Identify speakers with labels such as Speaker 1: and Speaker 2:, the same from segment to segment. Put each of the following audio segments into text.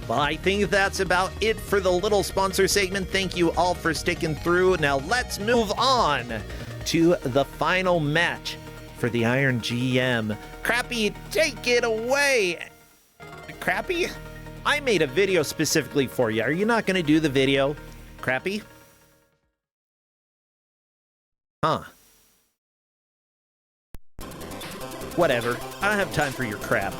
Speaker 1: Well, I think that's about it for the little sponsor segment. Thank you all for sticking through. Now let's move on to the final match for the Iron GM. Crappy, take it away. Crappy? I made a video specifically for you. Are you not going to do the video? Crappy? Huh. Whatever. I don't have time for your crap.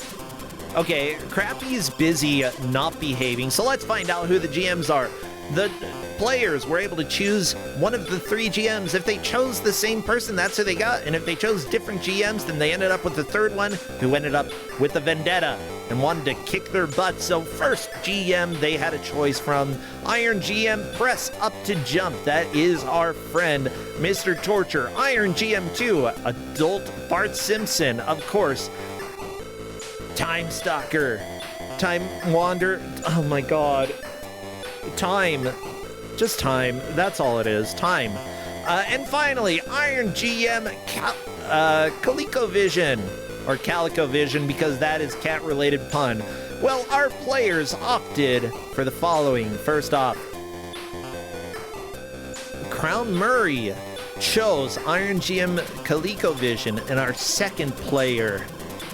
Speaker 1: Okay, Crappy's busy not behaving, so let's find out who the GMs are. The players were able to choose one of the 3 GMs. If they chose the same person, that's who they got. And if they chose different GMs, then they ended up with the 3rd one, who ended up with a vendetta and wanted to kick their butt. So first GM they had a choice from, Iron GM, press up to jump. That is our friend, Mr. Torture. Iron GM 2, adult Bart Simpson, of course. Time Stalker, Time Wander, oh my god. Time. Just time. That's all it is. Time. And finally, Iron GM CalicoVision. Or CalicoVision, because that is cat-related pun. Well, our players opted for the following. First off, Crown Murray chose Iron GM CalicoVision, and our second player,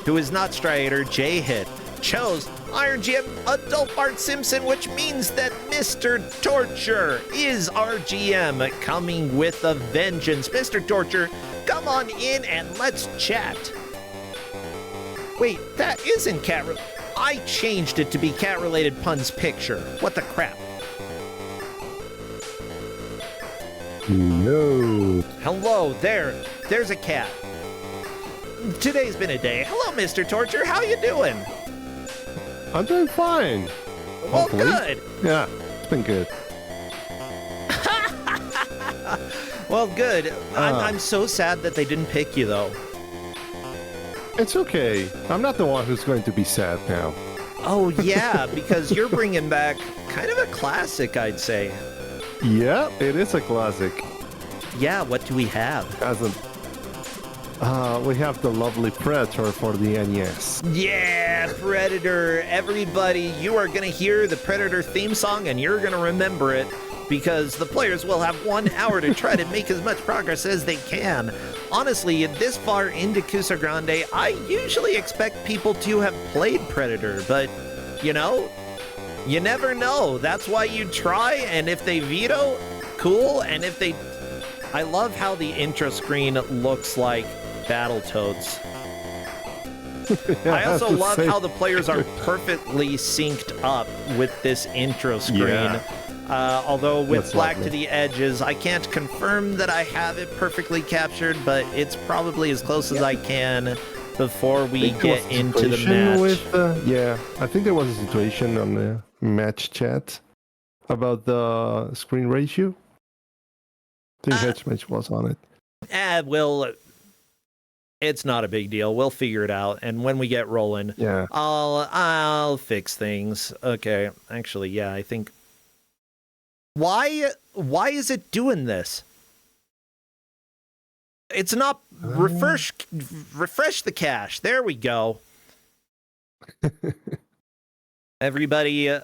Speaker 1: who is not Strider, J-Hit, chose Iron GM Adult Bart Simpson, which means that Mr. Torture is our GM, coming with a vengeance. Mr. Torture, come on in and let's chat. Wait, that isn't cat. I changed it to be cat-related puns picture. What the crap?
Speaker 2: No.
Speaker 1: Hello, there's a cat. Today's been a day. Hello, Mr. Torture. How you doing?
Speaker 2: I'm doing fine.
Speaker 1: Well,
Speaker 2: Hopefully.
Speaker 1: good.
Speaker 2: Yeah, it's been good.
Speaker 1: Well, good. I'm so sad that they didn't pick you, though.
Speaker 2: It's okay. I'm not the one who's going to be sad now.
Speaker 1: Oh, yeah, because you're bringing back kind of a classic, I'd say.
Speaker 2: Yeah, it is a classic.
Speaker 1: Yeah, what do we have?
Speaker 2: We have the lovely Predator for the NES.
Speaker 1: Yeah, Predator. Everybody, you are going to hear the Predator theme song, and you're going to remember it, because the players will have 1 hour to try to make as much progress as they can. Honestly, this far into Kusogrand8, I usually expect people to have played Predator, but, you know, you never know. That's why you try, and if they veto, cool, and if they... I love how the intro screen looks like Battletoads.
Speaker 2: Yeah,
Speaker 1: I also love how the players are perfectly synced up with this intro screen.
Speaker 2: Yeah.
Speaker 1: Although with
Speaker 2: That's
Speaker 1: black
Speaker 2: lovely.
Speaker 1: to the edges, I can't confirm that I have it perfectly captured, but it's probably as close as I can before we get into the match.
Speaker 2: Yeah, I think there was a situation on the match chat about the screen ratio. I think Hedgematch was on it.
Speaker 1: It's not a big deal. We'll figure it out, and when we get rolling,
Speaker 2: Yeah.
Speaker 1: I'll fix things. Okay, actually, yeah, I think. Why is it doing this? It's not refresh the cache. There we go. Everybody,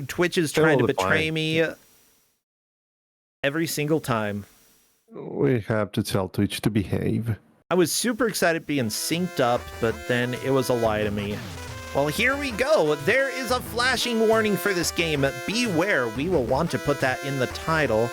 Speaker 1: Twitch is trying to betray me every single time.
Speaker 2: We have to tell Twitch to behave.
Speaker 1: I was super excited being synced up, but then it was a lie to me. Well, here we go. There is a flashing warning for this game. Beware. We will want to put that in the title.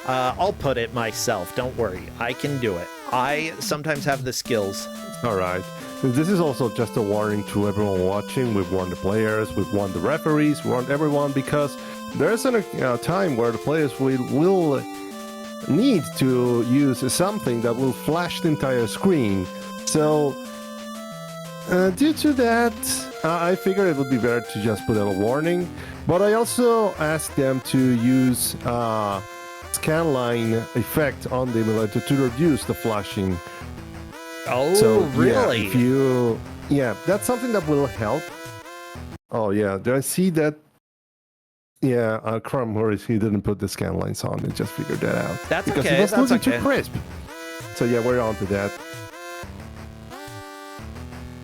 Speaker 1: I'll put it myself. Don't worry. I can do it. I sometimes have the skills.
Speaker 2: All right. This is also just a warning to everyone watching. We've warned the players, we've warned the referees, warned everyone, because there's a time where the players will need to use something that will flash the entire screen. So, due to that, I figured it would be better to just put a warning. But I also asked them to use scanline effect on the emulator to reduce the flashing.
Speaker 1: Oh,
Speaker 2: So,
Speaker 1: really?
Speaker 2: Yeah, that's something that will help. Oh, yeah. Did I see that? Yeah, Crumb Morris, he didn't put the scan lines on. He just figured that out.
Speaker 1: That's
Speaker 2: because
Speaker 1: okay.
Speaker 2: It was
Speaker 1: That's
Speaker 2: looking
Speaker 1: okay.
Speaker 2: too crisp. So, yeah, we're on to that.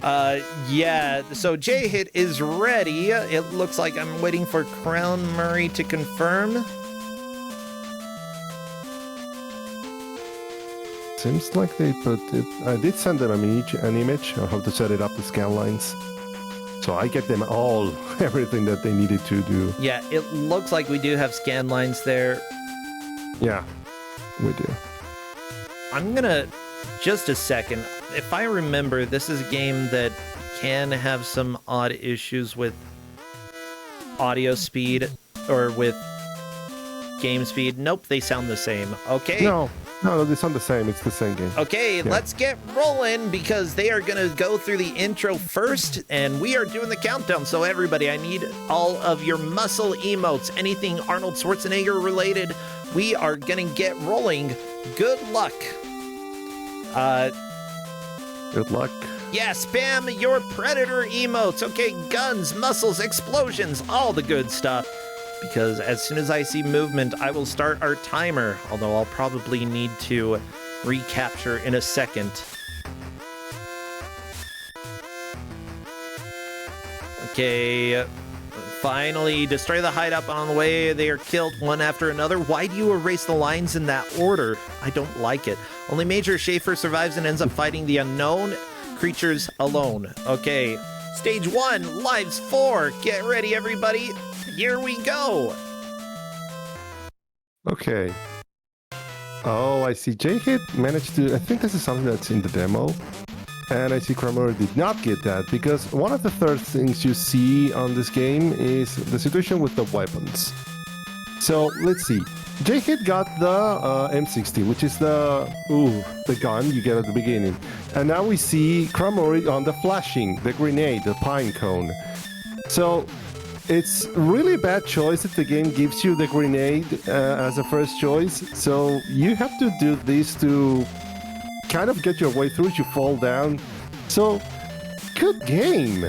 Speaker 1: Yeah, so J-Hit is ready. It looks like I'm waiting for Crown Murray to confirm.
Speaker 2: Seems like they put it. I did send them an image of how to set it up, the scan lines. So I get them all, everything that they needed to do.
Speaker 1: Yeah, it looks like we do have scan lines there.
Speaker 2: Yeah, we do.
Speaker 1: I'm gonna, just a second. If I remember, this is a game that can have some odd issues with audio speed or with game speed. Nope, they sound the same. Okay.
Speaker 2: No, they sound the same. It's the same game.
Speaker 1: Okay, yeah. Let's get rolling because they are going to go through the intro first and we are doing the countdown. So everybody, I need all of your muscle emotes, anything Arnold Schwarzenegger related. We are going to get rolling. Good luck.
Speaker 2: Good luck.
Speaker 1: Yeah, spam your Predator emotes. Okay, guns, muscles, explosions, all the good stuff. Because as soon as I see movement, I will start our timer. Although I'll probably need to recapture in a second. Okay, finally destroy the hideout on the way. They are killed one after another. Why do you erase the lines in that order? I don't like it. Only Major Schaefer survives and ends up fighting the unknown creatures alone. Okay, stage 1, lives 4. Get ready, everybody. Here we go.
Speaker 2: Okay. Oh, I see. J-Hit managed to... I think this is something that's in the demo. And I see Kramer did not get that, because one of the third things you see on this game is the situation with the weapons. So, let's see. J-Hit got the M60, which is the gun you get at the beginning. And now we see Kramer on the flashing, the grenade, the pine cone. So... it's really a bad choice if the game gives you the grenade as a first choice. So you have to do this to kind of get your way through as you fall down. So, good game.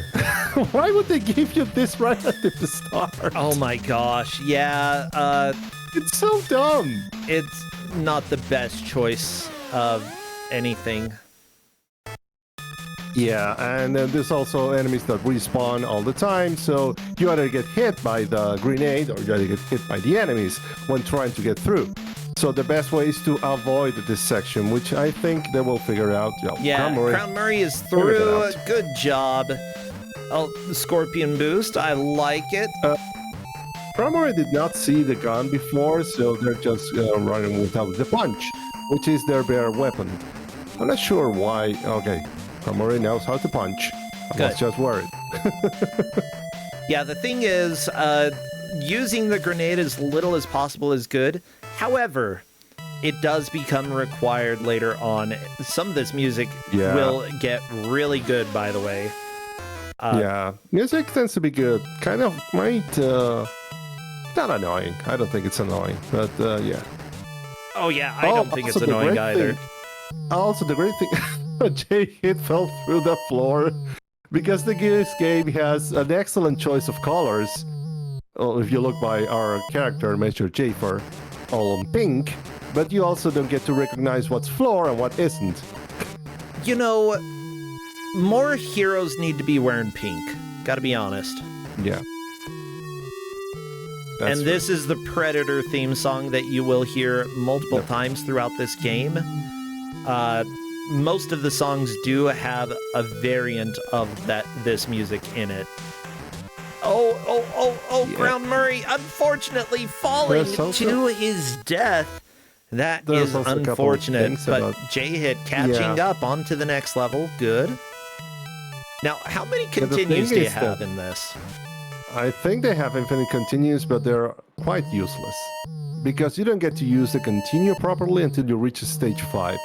Speaker 2: Why would they give you this right at the start?
Speaker 1: Oh my gosh, yeah.
Speaker 2: It's so dumb.
Speaker 1: It's not the best choice of anything.
Speaker 2: Yeah, and there's also enemies that respawn all the time, so you either get hit by the grenade or you either get hit by the enemies when trying to get through. So the best way is to avoid this section, which I think they will figure out.
Speaker 1: Yeah, Crown Murray is through. Good job. Oh, the Scorpion boost. I like it.
Speaker 2: Crown Murray did not see the gun before, so they're just running without the punch, which is their bare weapon. I'm not sure why. Okay. Murray knows how to punch. I was just worried.
Speaker 1: Yeah, the thing is, using the grenade as little as possible is good. However, it does become required later on. Some of this music will get really good, by the way.
Speaker 2: Yeah, music tends to be good. Kind of might... not annoying. I don't think it's annoying, but yeah.
Speaker 1: Oh yeah, I don't think it's annoying either.
Speaker 2: Also, the great thing... J-Hit fell through the floor because this game has an excellent choice of colors. Well, if you look by our character, Major Schaefer, all on pink, but you also don't get to recognize what's floor and what isn't.
Speaker 1: You know, more heroes need to be wearing pink. Gotta be honest.
Speaker 2: Yeah.
Speaker 1: And this is the Predator theme song that you will hear multiple times throughout this game. Most of the songs do have a variant of this music in it. Oh, Crown Murray, unfortunately falling to his death. That is unfortunate, but J-Hit catching up onto the next level. Good. Now, how many continues do you have in this?
Speaker 2: I think they have infinite continues, but they're quite useless. Because you don't get to use the continue properly until you reach stage 5.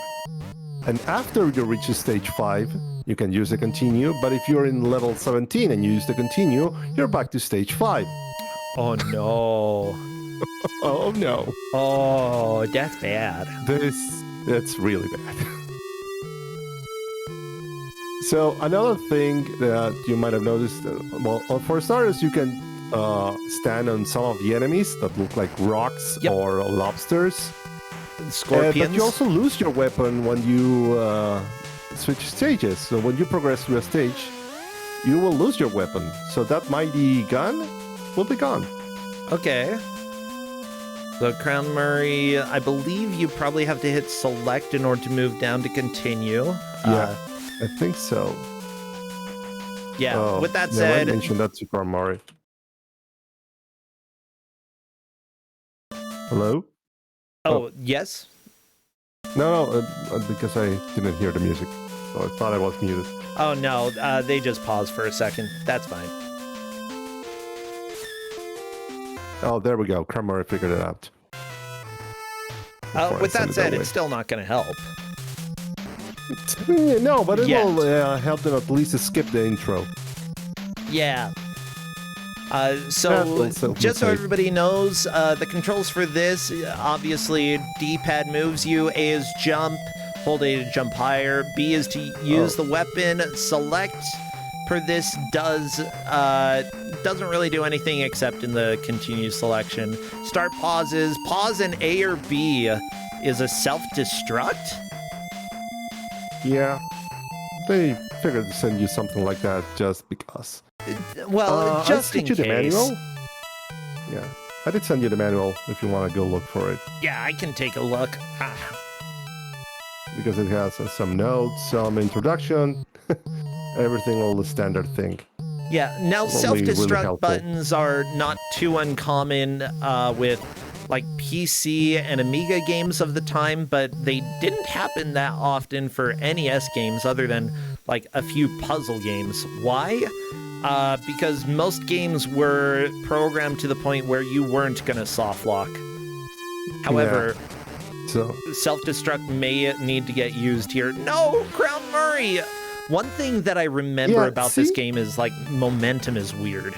Speaker 2: And after you reach stage 5, you can use the continue, but if you're in level 17 and you use the continue, you're back to stage 5.
Speaker 1: Oh no.
Speaker 2: Oh no.
Speaker 1: Oh, that's bad.
Speaker 2: That's really bad. So another thing that you might have noticed, well, for starters, you can stand on some of the enemies that look like rocks or lobsters.
Speaker 1: Scorpions.
Speaker 2: But you also lose your weapon when you switch stages. So when you progress through a stage, you will lose your weapon. So that mighty gun will be gone.
Speaker 1: Okay. So Crown Murray, I believe you probably have to hit select in order to move down to continue.
Speaker 2: Yeah, I think so.
Speaker 1: Yeah, with that
Speaker 2: I
Speaker 1: said...
Speaker 2: mentioned that to Crown Murray. Hello?
Speaker 1: Oh, yes?
Speaker 2: No, because I didn't hear the music. So I thought I was muted.
Speaker 1: Oh, no, they just paused for a second. That's fine.
Speaker 2: Oh, there we go. Crown Murray figured it out.
Speaker 1: With that said, it's still not going to help.
Speaker 2: No, but it will help them at least skip the intro.
Speaker 1: Yeah. So, just so everybody knows, the controls for this, obviously, D-pad moves you, A is jump, hold A to jump higher, B is to use the weapon, select per this doesn't really do anything except in the continue selection. Start pauses, pause in A or B is a self-destruct?
Speaker 2: Yeah, they figured to send you something like that just because.
Speaker 1: Well, just in case.
Speaker 2: The manual? Yeah, I did send you the manual if you want to go look for it.
Speaker 1: Yeah, I can take a look.
Speaker 2: Because it has some notes, some introduction, everything, all the standard thing.
Speaker 1: Yeah, now self-destruct buttons are not too uncommon with like PC and Amiga games of the time, but they didn't happen that often for NES games other than like a few puzzle games. Why? Because most games were programmed to the point where you weren't going to soft lock. However, self-destruct may need to get used here. No, Crown Murray! One thing that I remember about this game is, like, momentum is weird.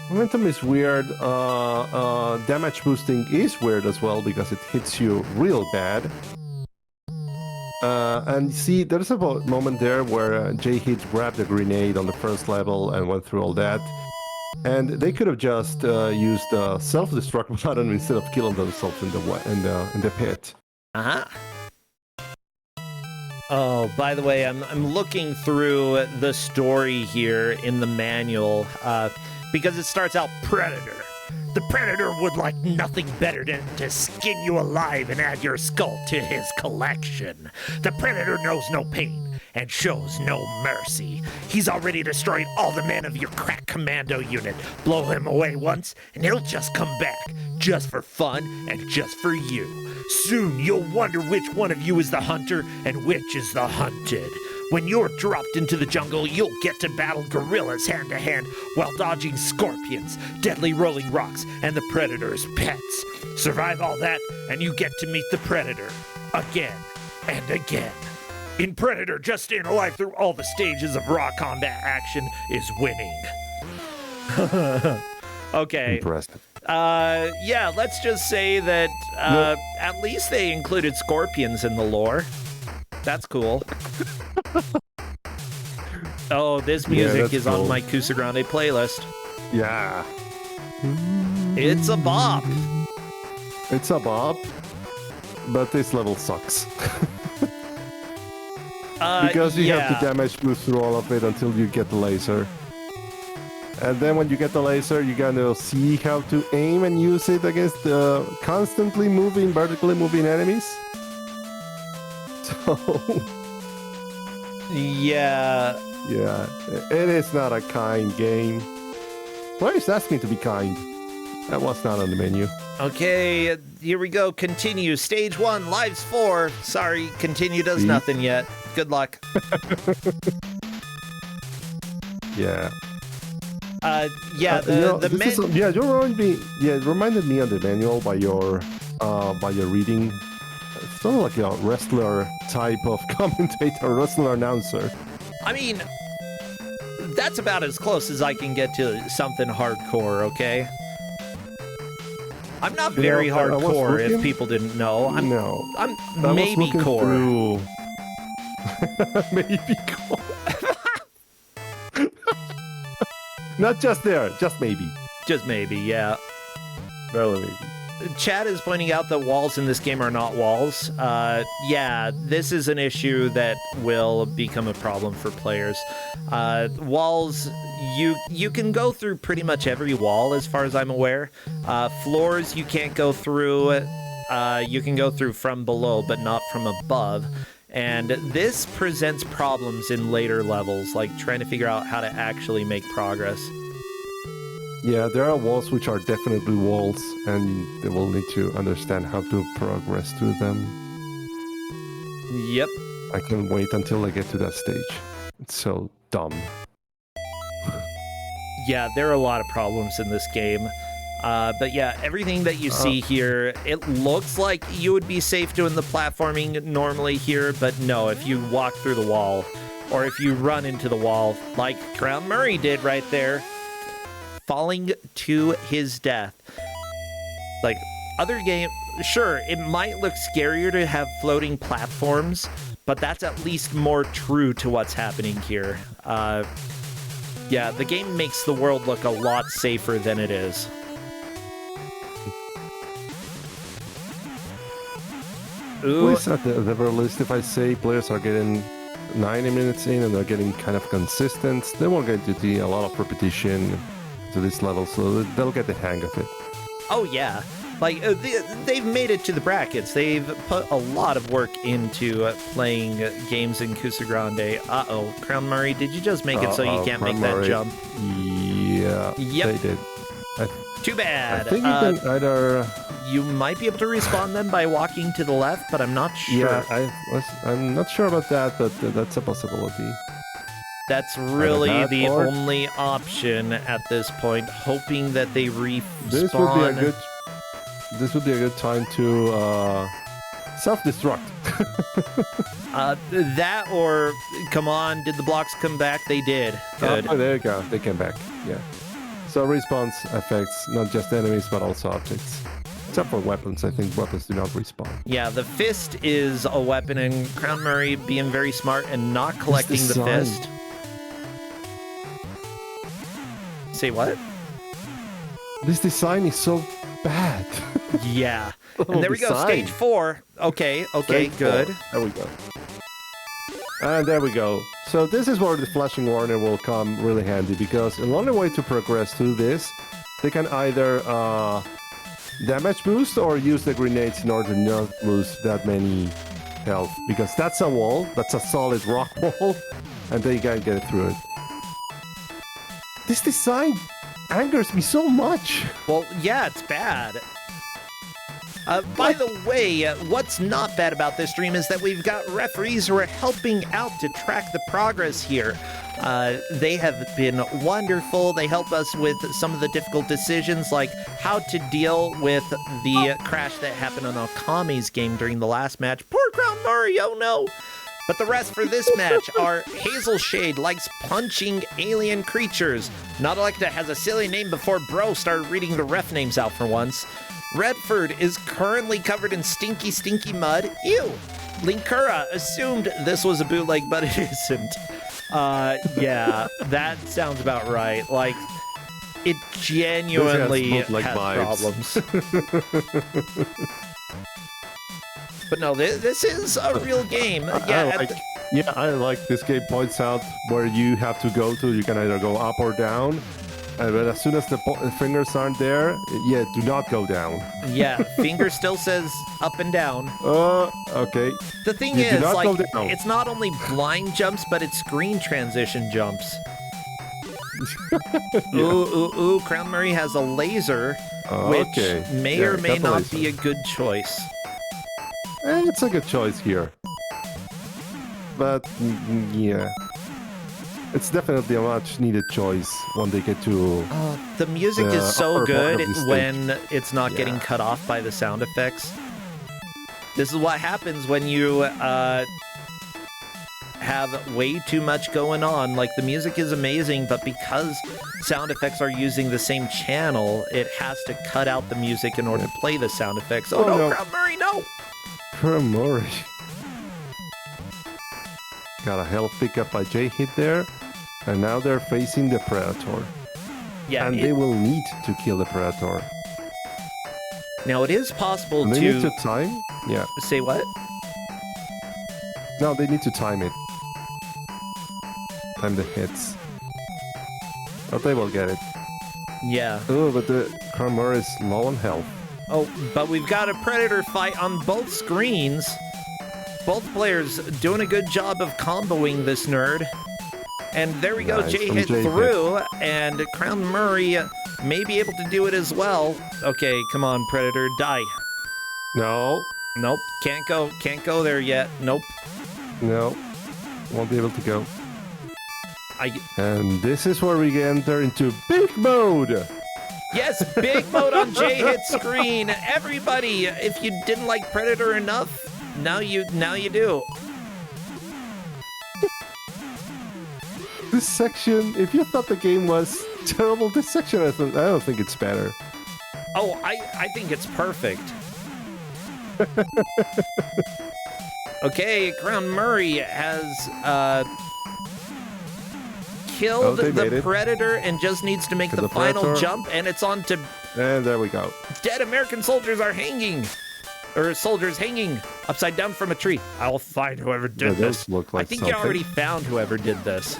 Speaker 2: Momentum is weird. Damage boosting is weird as well because it hits you real bad. And see, there's a moment there where J-Hit grabbed a grenade on the first level and went through all that. And they could have just used the self-destruct button instead of killing themselves in the pit.
Speaker 1: Uh-huh. Oh, by the way, I'm looking through the story here in the manual because it starts out Predator. The Predator would like nothing better than to skin you alive and add your skull to his collection. The Predator knows no pain and shows no mercy. He's already destroyed all the men of your crack commando unit. Blow him away once and he'll just come back, just for fun and just for you. Soon you'll wonder which one of you is the hunter and which is the hunted. When you're dropped into the jungle, you'll get to battle gorillas hand-to-hand while dodging scorpions, deadly rolling rocks, and the Predator's pets. Survive all that, and you get to meet the Predator. Again and again. In Predator, just staying alive through all the stages of raw combat action is winning. Okay.
Speaker 2: Impressive.
Speaker 1: Yeah, let's just say that at least they included scorpions in the lore. That's cool. Oh, this music is on my Kusogrand8 playlist.
Speaker 2: Yeah.
Speaker 1: It's a bop.
Speaker 2: It's a bop, but this level sucks. Because you have to damage boost through all of it until you get the laser. And then when you get the laser, you're gonna see how to aim and use it against the constantly moving, vertically moving enemies. So...
Speaker 1: Yeah,
Speaker 2: it is not a kind game. Why is asking to be kind? That was not on the menu.
Speaker 1: Okay, here we go. Continue. Stage 1, lives 4. Sorry, continue does nothing yet. Good luck.
Speaker 2: Yeah.
Speaker 1: It
Speaker 2: it reminded me of the manual by your reading. It's sort of like a wrestler type of commentator, wrestler announcer.
Speaker 1: I mean, that's about as close as I can get to something hardcore, okay? I'm not very hardcore, if people didn't know. I'm maybe core.
Speaker 2: Maybe core. Not just there, just maybe.
Speaker 1: Just maybe, yeah.
Speaker 2: Barely maybe.
Speaker 1: Chad is pointing out that walls in this game are not walls. Yeah, this is an issue that will become a problem for players. Walls, you can go through pretty much every wall as far as I'm aware. Floors you can't go through. You can go through from below, but not from above. And this presents problems in later levels, like trying to figure out how to actually make progress.
Speaker 2: Yeah, there are walls which are definitely walls, and they will need to understand how to progress through them.
Speaker 1: Yep.
Speaker 2: I can wait until I get to that stage. It's so dumb.
Speaker 1: Yeah, there are a lot of problems in this game. But yeah, everything that you see here, it looks like you would be safe doing the platforming normally here, but no, if you walk through the wall, or if you run into the wall, like Crown Murray did right there, falling to his death. Like, other game, sure, it might look scarier to have floating platforms, but that's at least more true to what's happening here. Yeah, the game makes the world look a lot safer than it is. Ooh.
Speaker 2: At least at the very least, if I say players are getting 90 minutes in and they're getting kind of consistent, they won't get to see a lot of repetition to this level, so they'll get the hang of it.
Speaker 1: Oh yeah, like they've made it to the brackets. They've put a lot of work into playing games in Kusogrand8. Uh-oh, Crown Murray, did you just make it so you can't make that jump?
Speaker 2: Yeah,
Speaker 1: yep.
Speaker 2: They did.
Speaker 1: Too bad.
Speaker 2: I think you can either...
Speaker 1: You might be able to respawn them by walking to the left, but I'm not sure.
Speaker 2: Yeah, I'm not sure about that, but that's a possibility.
Speaker 1: That's really the only option at this point, hoping that they respawn.
Speaker 2: This would be a good time to self-destruct.
Speaker 1: That or, come on, did the blocks come back? They did. Good.
Speaker 2: Oh, there you go. They came back. Yeah. So respawns affects not just enemies, but also objects. Except for weapons. I think weapons do not respawn.
Speaker 1: Yeah, the fist is a weapon, and Crown Murray being very smart and not collecting the fist. Say what?
Speaker 2: This design is so bad.
Speaker 1: Yeah. And there we go, stage 4. Okay,
Speaker 2: stage
Speaker 1: good.
Speaker 2: 4. There we go. And there we go. So this is where the flashing warning will come really handy, because the only way to progress through this, they can either damage boost or use the grenades in order to not lose that many health, because that's a wall, that's a solid rock wall, and they can't get through it. This design angers me so much.
Speaker 1: Well, yeah, it's bad. By the way, what's not bad about this stream is that we've got referees who are helping out to track the progress here. They have been wonderful. They help us with some of the difficult decisions, like how to deal with the crash that happened on Okami's game during the last match. Poor Crown Murray, oh no! But the rest for this match are Hazel Shade likes punching alien creatures. Nautilacta has a silly name before Bro started reading the ref names out for once. Redford is currently covered in stinky, stinky mud. Ew! Linkura assumed this was a bootleg, but it isn't. Yeah, that sounds about right. Like, it genuinely has problems. But no, this is a real game. Yeah,
Speaker 2: I like this game points out where you have to go to. You can either go up or down. But as soon as the fingers aren't there, yeah, do not go down.
Speaker 1: Yeah, finger still says up and down.
Speaker 2: Okay.
Speaker 1: The thing is, like, it's not only blind jumps, but it's screen transition jumps. Yeah. Ooh, Crown Murray has a laser, which may or may not be a good choice.
Speaker 2: It's a good choice here. But, yeah. It's definitely a much needed choice when they get to...
Speaker 1: the music is so good when it's not getting cut off by the sound effects. This is what happens when you have way too much going on. Like, the music is amazing, but because sound effects are using the same channel, it has to cut out the music in order to play the sound effects. Oh no, Crown Murray, no!
Speaker 2: Crown Murray. Got a health pickup by J-Hit there. And now they're facing the Predator.
Speaker 1: Yeah,
Speaker 2: and they will need to kill the Predator.
Speaker 1: Now, it is possible
Speaker 2: And they
Speaker 1: to...
Speaker 2: need to time? Yeah.
Speaker 1: Say what?
Speaker 2: No, they need to time it. Time the hits. But they will get it.
Speaker 1: Yeah.
Speaker 2: Oh, but the Crown is low on health.
Speaker 1: Oh, but we've got a Predator fight on both screens. Both players doing a good job of comboing this nerd. And there we go,
Speaker 2: Nice.
Speaker 1: Jay
Speaker 2: From
Speaker 1: hit
Speaker 2: Jay
Speaker 1: through, and Crown Murray may be able to do it as well. Okay, come on, Predator, die.
Speaker 2: No.
Speaker 1: Nope, can't go there yet. Nope.
Speaker 2: No. Won't be able to go.
Speaker 1: I...
Speaker 2: And this is where we enter into big mode.
Speaker 1: Yes, big mode on Jay hit screen. Everybody, if you didn't like Predator enough, now you do.
Speaker 2: This section, if you thought the game was terrible, this section I don't think it's better.
Speaker 1: Oh, I think it's perfect. Okay, Crown Murray has killed the Predator and just needs to make the final
Speaker 2: Predator.
Speaker 1: jump, and it's on to...
Speaker 2: And there we go.
Speaker 1: Dead American soldiers are hanging. Or soldiers hanging upside down from a tree. I'll find whoever did this.
Speaker 2: Look like
Speaker 1: I think
Speaker 2: something.
Speaker 1: you already found whoever did this.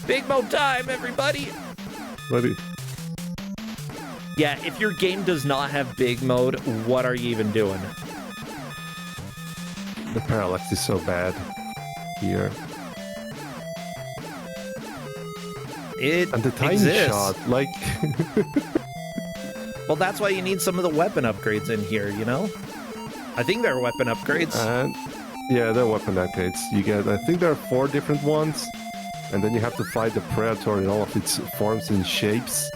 Speaker 1: Big mode time, everybody!
Speaker 2: Ready?
Speaker 1: Yeah, if your game does not have big mode, what are you even doing?
Speaker 2: The parallax is so bad here.
Speaker 1: It
Speaker 2: And the tiny
Speaker 1: exists.
Speaker 2: shot, like...
Speaker 1: Well, that's why you need some of the weapon upgrades in here, you know? I think they're weapon upgrades.
Speaker 2: And yeah, they're weapon upgrades. You get, I think there are 4 different ones. And then you have to fight the Predator in all of its forms and shapes.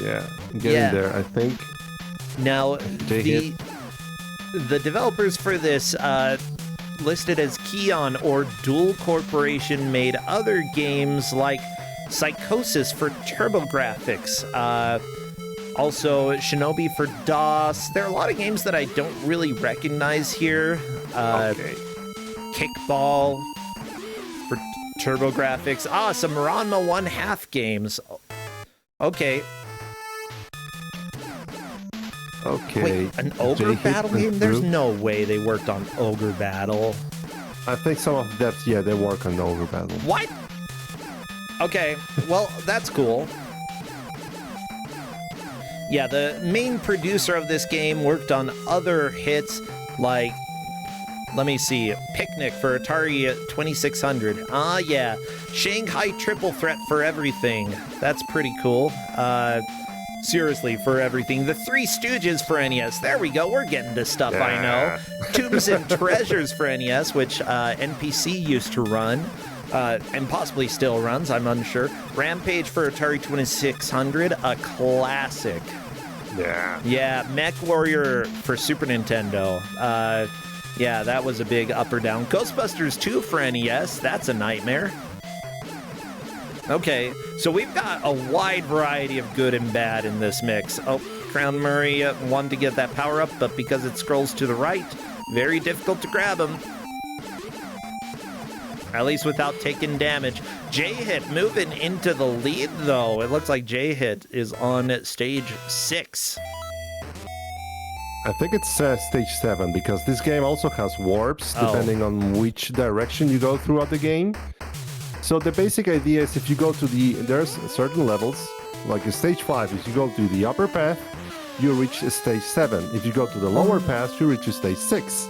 Speaker 2: Yeah, getting there, I think.
Speaker 1: Now,
Speaker 2: Jay
Speaker 1: the developers for this listed as Keon or Dual Corporation made other games like Psychosis for TurboGrafx, also Shinobi for DOS. There are a lot of games that I don't really recognize here.
Speaker 2: Okay.
Speaker 1: Kickball for TurboGrafx. Ah, some Ranma 1/2 games. Okay.
Speaker 2: Okay.
Speaker 1: Wait, an Ogre
Speaker 2: Jay
Speaker 1: Battle
Speaker 2: hit
Speaker 1: game? There's
Speaker 2: through.
Speaker 1: no way they worked on Ogre Battle.
Speaker 2: I think some of that, yeah, they work on Ogre Battle.
Speaker 1: What? Okay, well, that's cool. Yeah, the main producer of this game worked on other hits like, let me see, Picnic for Atari 2600. Ah, yeah, Shanghai Triple Threat for everything. That's pretty cool. Seriously, for everything. The Three Stooges for NES. There we go. We're getting to stuff I know. Tombs and Treasures for NES, which NPC used to run, and possibly still runs, I'm unsure. Rampage for Atari 2600, a classic.
Speaker 2: Yeah.
Speaker 1: Yeah, Mech Warrior for Super Nintendo. Yeah, that was a big up or down. Ghostbusters 2 for NES. That's a nightmare. Okay, so we've got a wide variety of good and bad in this mix. Oh, Crown Murray wanted to get that power up, but because it scrolls to the right, very difficult to grab him. At least without taking damage. J-Hit moving into the lead, though. It looks like J-Hit is on stage 6.
Speaker 2: I think it's stage 7 because this game also has warps depending on which direction you go throughout the game. So the basic idea is if you go to there's certain levels, like in stage 5, if you go to the upper path, you reach stage 7. If you go to the lower path, you reach stage 6.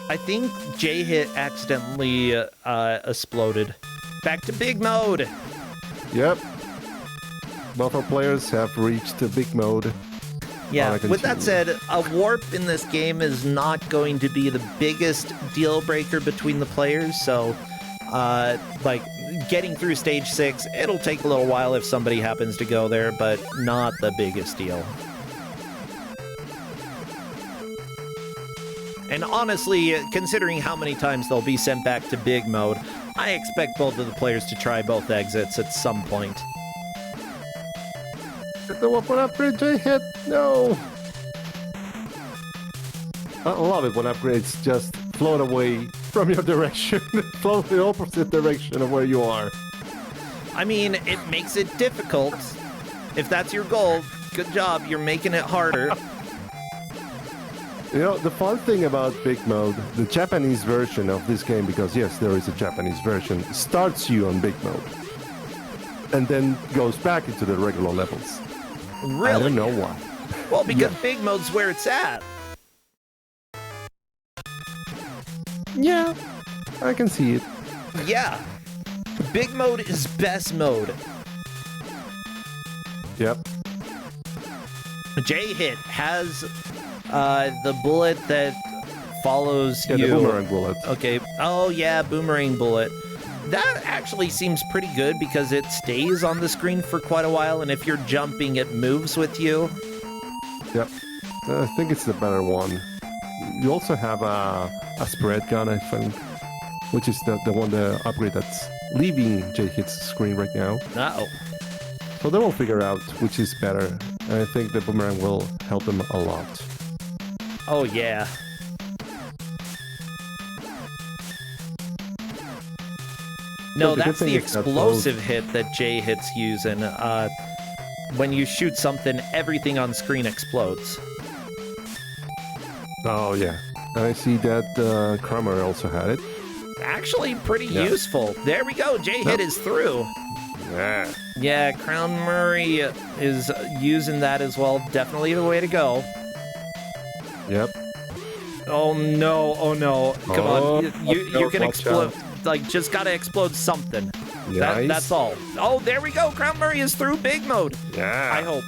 Speaker 1: I think J-Hit accidentally exploded. Back to big mode.
Speaker 2: Yep. Both our players have reached the big mode.
Speaker 1: Yeah, with that said, a warp in this game is not going to be the biggest deal breaker between the players, so like getting through stage 6, it'll take a little while if somebody happens to go there, but not the biggest deal. And honestly, considering how many times they'll be sent back to big mode, I expect both of the players to try both exits at some point.
Speaker 2: Get the weapon upgrade, J-Hit! No! I love it when upgrades just float away from your direction, float the opposite direction of where you are.
Speaker 1: I mean, it makes it difficult. If that's your goal, good job. You're making it harder.
Speaker 2: You know, the fun thing about Big Mode, the Japanese version of this game, because yes, there is a Japanese version, starts you on Big Mode. And then goes back into the regular levels.
Speaker 1: Really?
Speaker 2: I don't know why.
Speaker 1: Well, because Big Mode's where it's at.
Speaker 2: Yeah, I can see it.
Speaker 1: Yeah. Big Mode is best mode.
Speaker 2: Yep.
Speaker 1: J-Hit has the bullet that follows
Speaker 2: Yeah,
Speaker 1: you.
Speaker 2: the boomerang bullet.
Speaker 1: Okay. Oh, yeah, boomerang bullet. That actually seems pretty good because it stays on the screen for quite a while, and if you're jumping, it moves with you.
Speaker 2: Yep. I think it's the better one. You also have a spread gun, I think, which is the upgrade that's leaving J-Hit's screen right now.
Speaker 1: Uh-oh.
Speaker 2: So they will figure out which is better. And I think the boomerang will help them a lot.
Speaker 1: Oh, yeah. No,
Speaker 2: the good
Speaker 1: that's
Speaker 2: thing
Speaker 1: the
Speaker 2: is that
Speaker 1: explosive hit that J-Hit's using. When you shoot something, everything on screen explodes.
Speaker 2: Oh, yeah. And I see that Kramer also had it.
Speaker 1: Actually, pretty useful. There we go. J-Hit is through.
Speaker 2: Yeah.
Speaker 1: Yeah, Crown Murray is using that as well. Definitely the way to go.
Speaker 2: Yep.
Speaker 1: Oh, no. Oh, no. Come on. You can
Speaker 2: watch
Speaker 1: explode.
Speaker 2: out.
Speaker 1: Like, just gotta explode something.
Speaker 2: Nice.
Speaker 1: That's all. Oh, there we go. Crown Murray is through Big Mode.
Speaker 2: Yeah.
Speaker 1: I hope.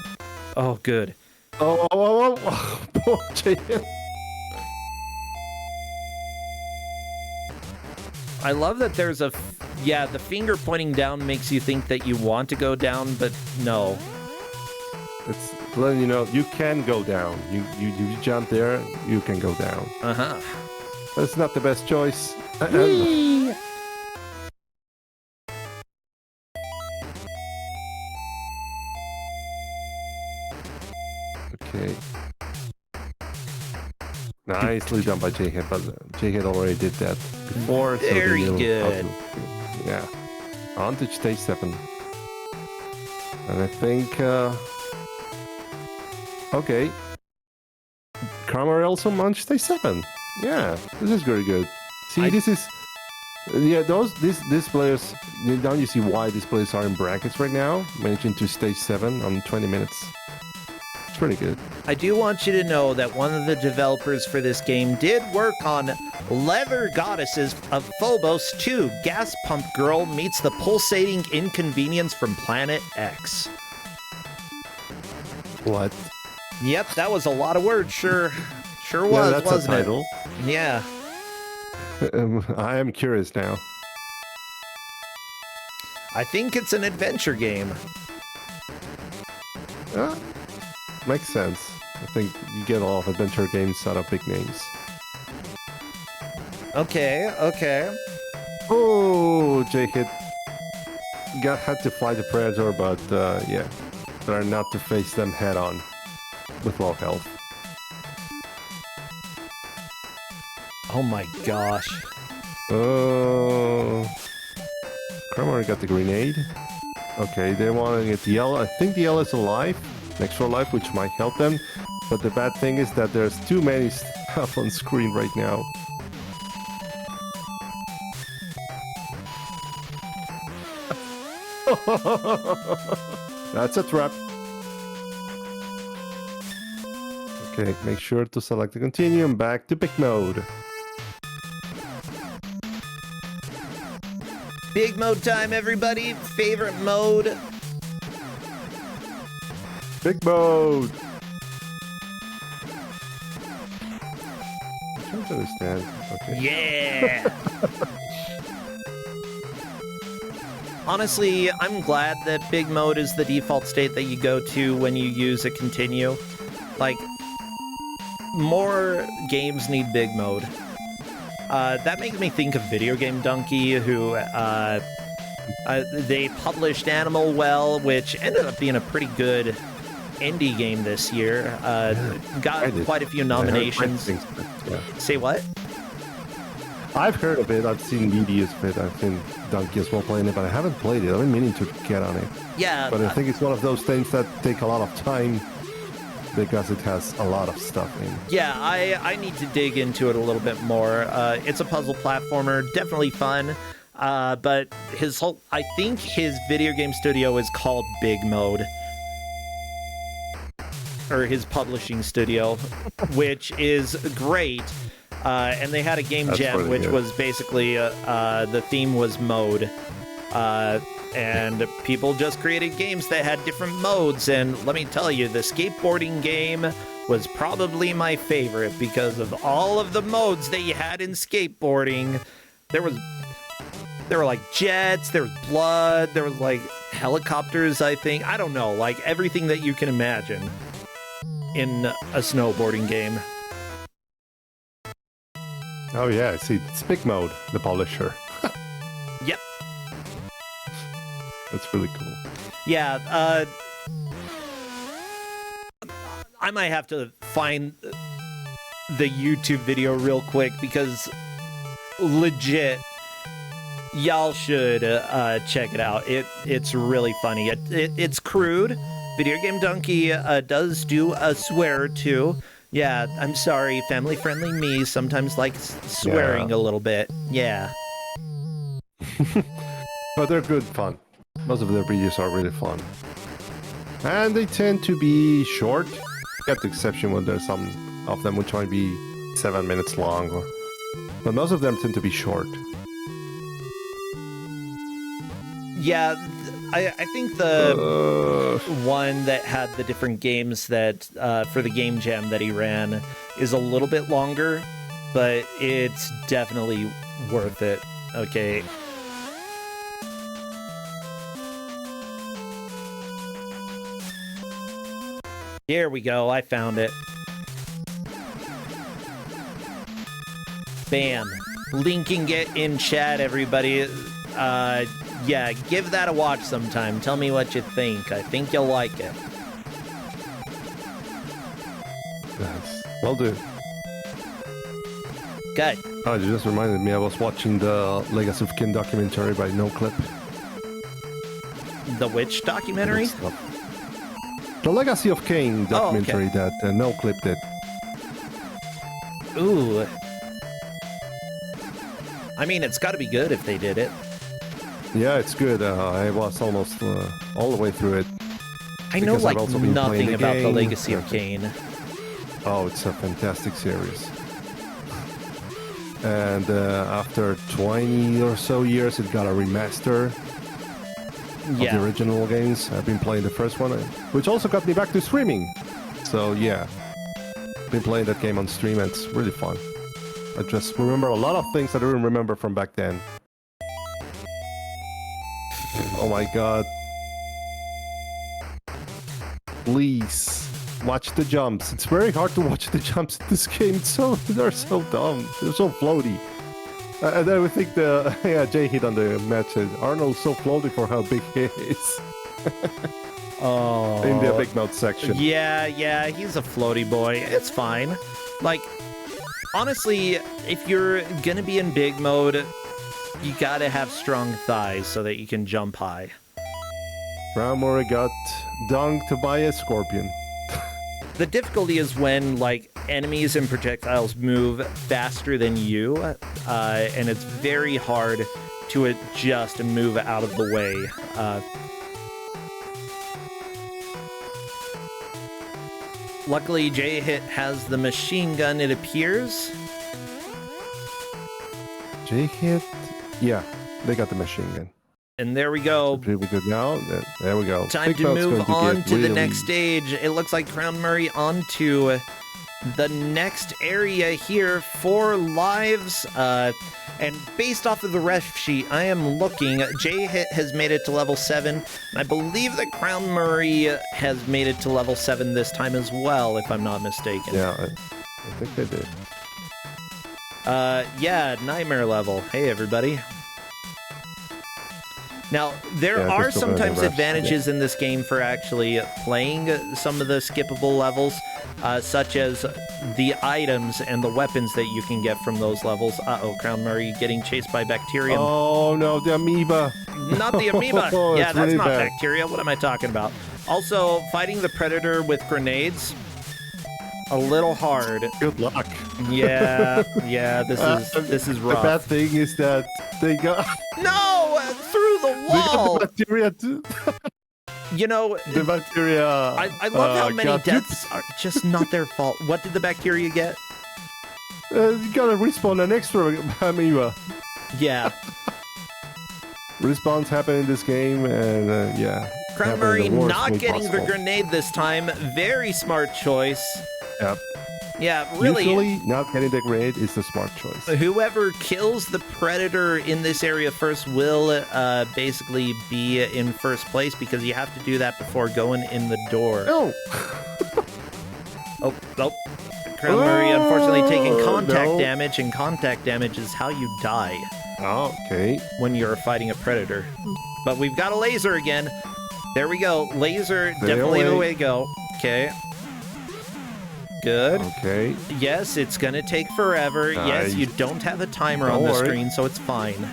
Speaker 1: Oh, good.
Speaker 2: Oh. Poor J-Hit.
Speaker 1: I love that there's a... Yeah, the finger pointing down makes you think that you want to go down, but no.
Speaker 2: It's letting you know you can go down. You jump there, you can go down.
Speaker 1: Uh-huh.
Speaker 2: That's not the best choice. Okay. Nicely done by J-Hit, but J-Hit already did that before.
Speaker 1: Very
Speaker 2: so
Speaker 1: good.
Speaker 2: Yeah. On to stage 7. And I think... okay. Kramer also on stage 7. Yeah, this is very good. See, this is... Yeah, these players... Now you see why these players are in brackets right now. Managing to stage 7 on 20 minutes. It's pretty good.
Speaker 1: I do want you to know that one of the developers for this game did work on Leather Goddesses of Phobos 2. Gas Pump Girl meets the pulsating inconvenience from Planet X.
Speaker 2: What?
Speaker 1: Yep, that was a lot of words. Sure
Speaker 2: Yeah,
Speaker 1: was,
Speaker 2: that's
Speaker 1: wasn't
Speaker 2: a title.
Speaker 1: it? Yeah.
Speaker 2: I am curious now.
Speaker 1: I think it's an adventure game.
Speaker 2: Makes sense. I think you get a lot of adventure games out of big names.
Speaker 1: Okay.
Speaker 2: Oh, J-Hit had to fight the Predator, but yeah, better not to face them head on with low health.
Speaker 1: Oh my gosh.
Speaker 2: Oh, Kramer got the grenade. Okay, they want to get the yellow. I think the yellow is alive. Extra life, which might help them. But the bad thing is that there's too many stuff on screen right now. That's a trap. Okay, make sure to select the continuum. Back to Big Mode.
Speaker 1: Big Mode time, everybody. Favorite mode.
Speaker 2: Big Mode! I don't understand. Okay.
Speaker 1: Yeah! Honestly, I'm glad that Big Mode is the default state that you go to when you use a continue. Like, more games need Big Mode. That makes me think of Video Game Donkey, who, they published Animal Well, which ended up being a pretty good indie game this year. Got quite a few nominations.
Speaker 2: Yeah.
Speaker 1: Say what?
Speaker 2: I've heard of it. I've seen videos of it. I've seen Donkey as well playing it, but I haven't played it. I've been meaning to get on it.
Speaker 1: Yeah,
Speaker 2: But I think it's one of those things that take a lot of time because it has a lot of stuff in.
Speaker 1: yeah, I need to dig into it a little bit more. It's a puzzle platformer, definitely fun. But I think his video game studio is called Big Mode. Or his publishing studio, which is great. And they had a game jam, which was basically the theme was mode. And people just created games that had different modes. And let me tell you, the skateboarding game was probably my favorite because of all of the modes that you had in skateboarding. There were like jets, there was blood, there was like helicopters, I think. I don't know, like everything that you can imagine in a snowboarding game.
Speaker 2: Oh yeah, I see. It's Big Mode, the publisher.
Speaker 1: Yep.
Speaker 2: That's really cool.
Speaker 1: Yeah, I might have to find the YouTube video real quick because legit, y'all should check it out. It's really funny. It's crude. Video Game Donkey does do a swear or two. Yeah, I'm sorry, family-friendly me sometimes likes swearing a little bit. Yeah.
Speaker 2: But they're good fun. Most of their videos are really fun. And they tend to be short. Get the exception when there's some of them which might be 7 minutes long. But most of them tend to be short.
Speaker 1: Yeah, I think the one that had the different games that for the game jam that he ran is a little bit longer, but it's definitely worth it. Okay. Here we go. I found it. Bam. Linking it in chat, everybody. Yeah, give that a watch sometime. Tell me what you think. I think you'll like it.
Speaker 2: Nice. Well done.
Speaker 1: Good.
Speaker 2: Oh, you just reminded me. I was watching the Legacy of Kain documentary by No Clip.
Speaker 1: The which documentary?
Speaker 2: The Legacy of Kain documentary that No Clip did.
Speaker 1: Ooh. I mean, it's got to be good if they did it.
Speaker 2: Yeah, it's good. I was almost all the way through it.
Speaker 1: I know like nothing about the
Speaker 2: game.
Speaker 1: Legacy of Kain.
Speaker 2: Oh, it's a fantastic series. And after 20 or so years, it got a remaster of the original games. I've been playing the first one, which also got me back to streaming. So yeah, been playing that game on stream, and it's really fun. I just remember a lot of things that I didn't remember from back then. Oh my god. Please watch the jumps. It's very hard to watch the jumps in this game. They're so dumb. They're so floaty. And then we think Jay hit on the match. Arnold's so floaty for how big he is.
Speaker 1: Oh.
Speaker 2: In the Big Mouth section.
Speaker 1: Yeah, he's a floaty boy. It's fine. Like, honestly, if you're gonna be in big mode, you gotta have strong thighs so that you can jump high.
Speaker 2: Ramora got dunked by a scorpion.
Speaker 1: The difficulty is when, like, enemies and projectiles move faster than you, and it's very hard to adjust and move out of the way. Luckily, J-Hit has the machine gun, it appears.
Speaker 2: J-Hit? Yeah, they got the machine gun.
Speaker 1: And there we go.
Speaker 2: Pretty good now. There we go.
Speaker 1: Time to move on to the next stage. It looks like Crown Murray onto the next area here. 4 lives. And based off of the ref sheet, I am looking. J-Hit has made it to level 7. I believe that Crown Murray has made it to level 7 this time as well, if I'm not mistaken.
Speaker 2: Yeah, I think they did.
Speaker 1: Yeah, Nightmare level. Hey, everybody. Now, there
Speaker 2: Yeah,
Speaker 1: are
Speaker 2: just open
Speaker 1: sometimes
Speaker 2: the refs,
Speaker 1: advantages in this game for actually playing some of the skippable levels, such as the items and the weapons that you can get from those levels. Uh-oh, Crown Murray getting chased by bacterium.
Speaker 2: Oh no, the amoeba!
Speaker 1: Not the amoeba!
Speaker 2: Oh,
Speaker 1: Yeah,
Speaker 2: it's
Speaker 1: that's
Speaker 2: really
Speaker 1: not
Speaker 2: bad.
Speaker 1: bacteria. What am I talking about? Also, fighting the Predator with grenades, a little hard.
Speaker 2: Good luck.
Speaker 1: Yeah, this is
Speaker 2: The
Speaker 1: rough.
Speaker 2: bad thing is that they got
Speaker 1: No! Through the
Speaker 2: they got
Speaker 1: wall!
Speaker 2: the bacteria too.
Speaker 1: You know,
Speaker 2: The bacteria.
Speaker 1: I love how many
Speaker 2: got
Speaker 1: deaths are just not their fault. What did the bacteria get?
Speaker 2: You gotta respawn an extra amoeba.
Speaker 1: Yeah.
Speaker 2: Respawns happen in this game, and yeah.
Speaker 1: Crown
Speaker 2: happen in
Speaker 1: Murray
Speaker 2: the worst
Speaker 1: not
Speaker 2: way
Speaker 1: getting the
Speaker 2: possible.
Speaker 1: grenade this time. Very smart choice.
Speaker 2: Yep.
Speaker 1: Yeah, really.
Speaker 2: Usually, not getting the grenade is the smart choice.
Speaker 1: Whoever kills the Predator in this area first will basically be in first place, because you have to do that before going in the door.
Speaker 2: No.
Speaker 1: Oh. Crown Murray unfortunately taking contact
Speaker 2: no.
Speaker 1: damage, and contact damage is how you die
Speaker 2: Okay.
Speaker 1: when you're fighting a Predator. But we've got a laser again. There we go. Laser,
Speaker 2: Stay
Speaker 1: definitely the
Speaker 2: away.
Speaker 1: way to go. Okay. Good.
Speaker 2: Okay.
Speaker 1: Yes, it's gonna take forever. Yes,
Speaker 2: Nice.
Speaker 1: you don't have a timer
Speaker 2: Don't
Speaker 1: on the
Speaker 2: worry.
Speaker 1: screen, so it's fine.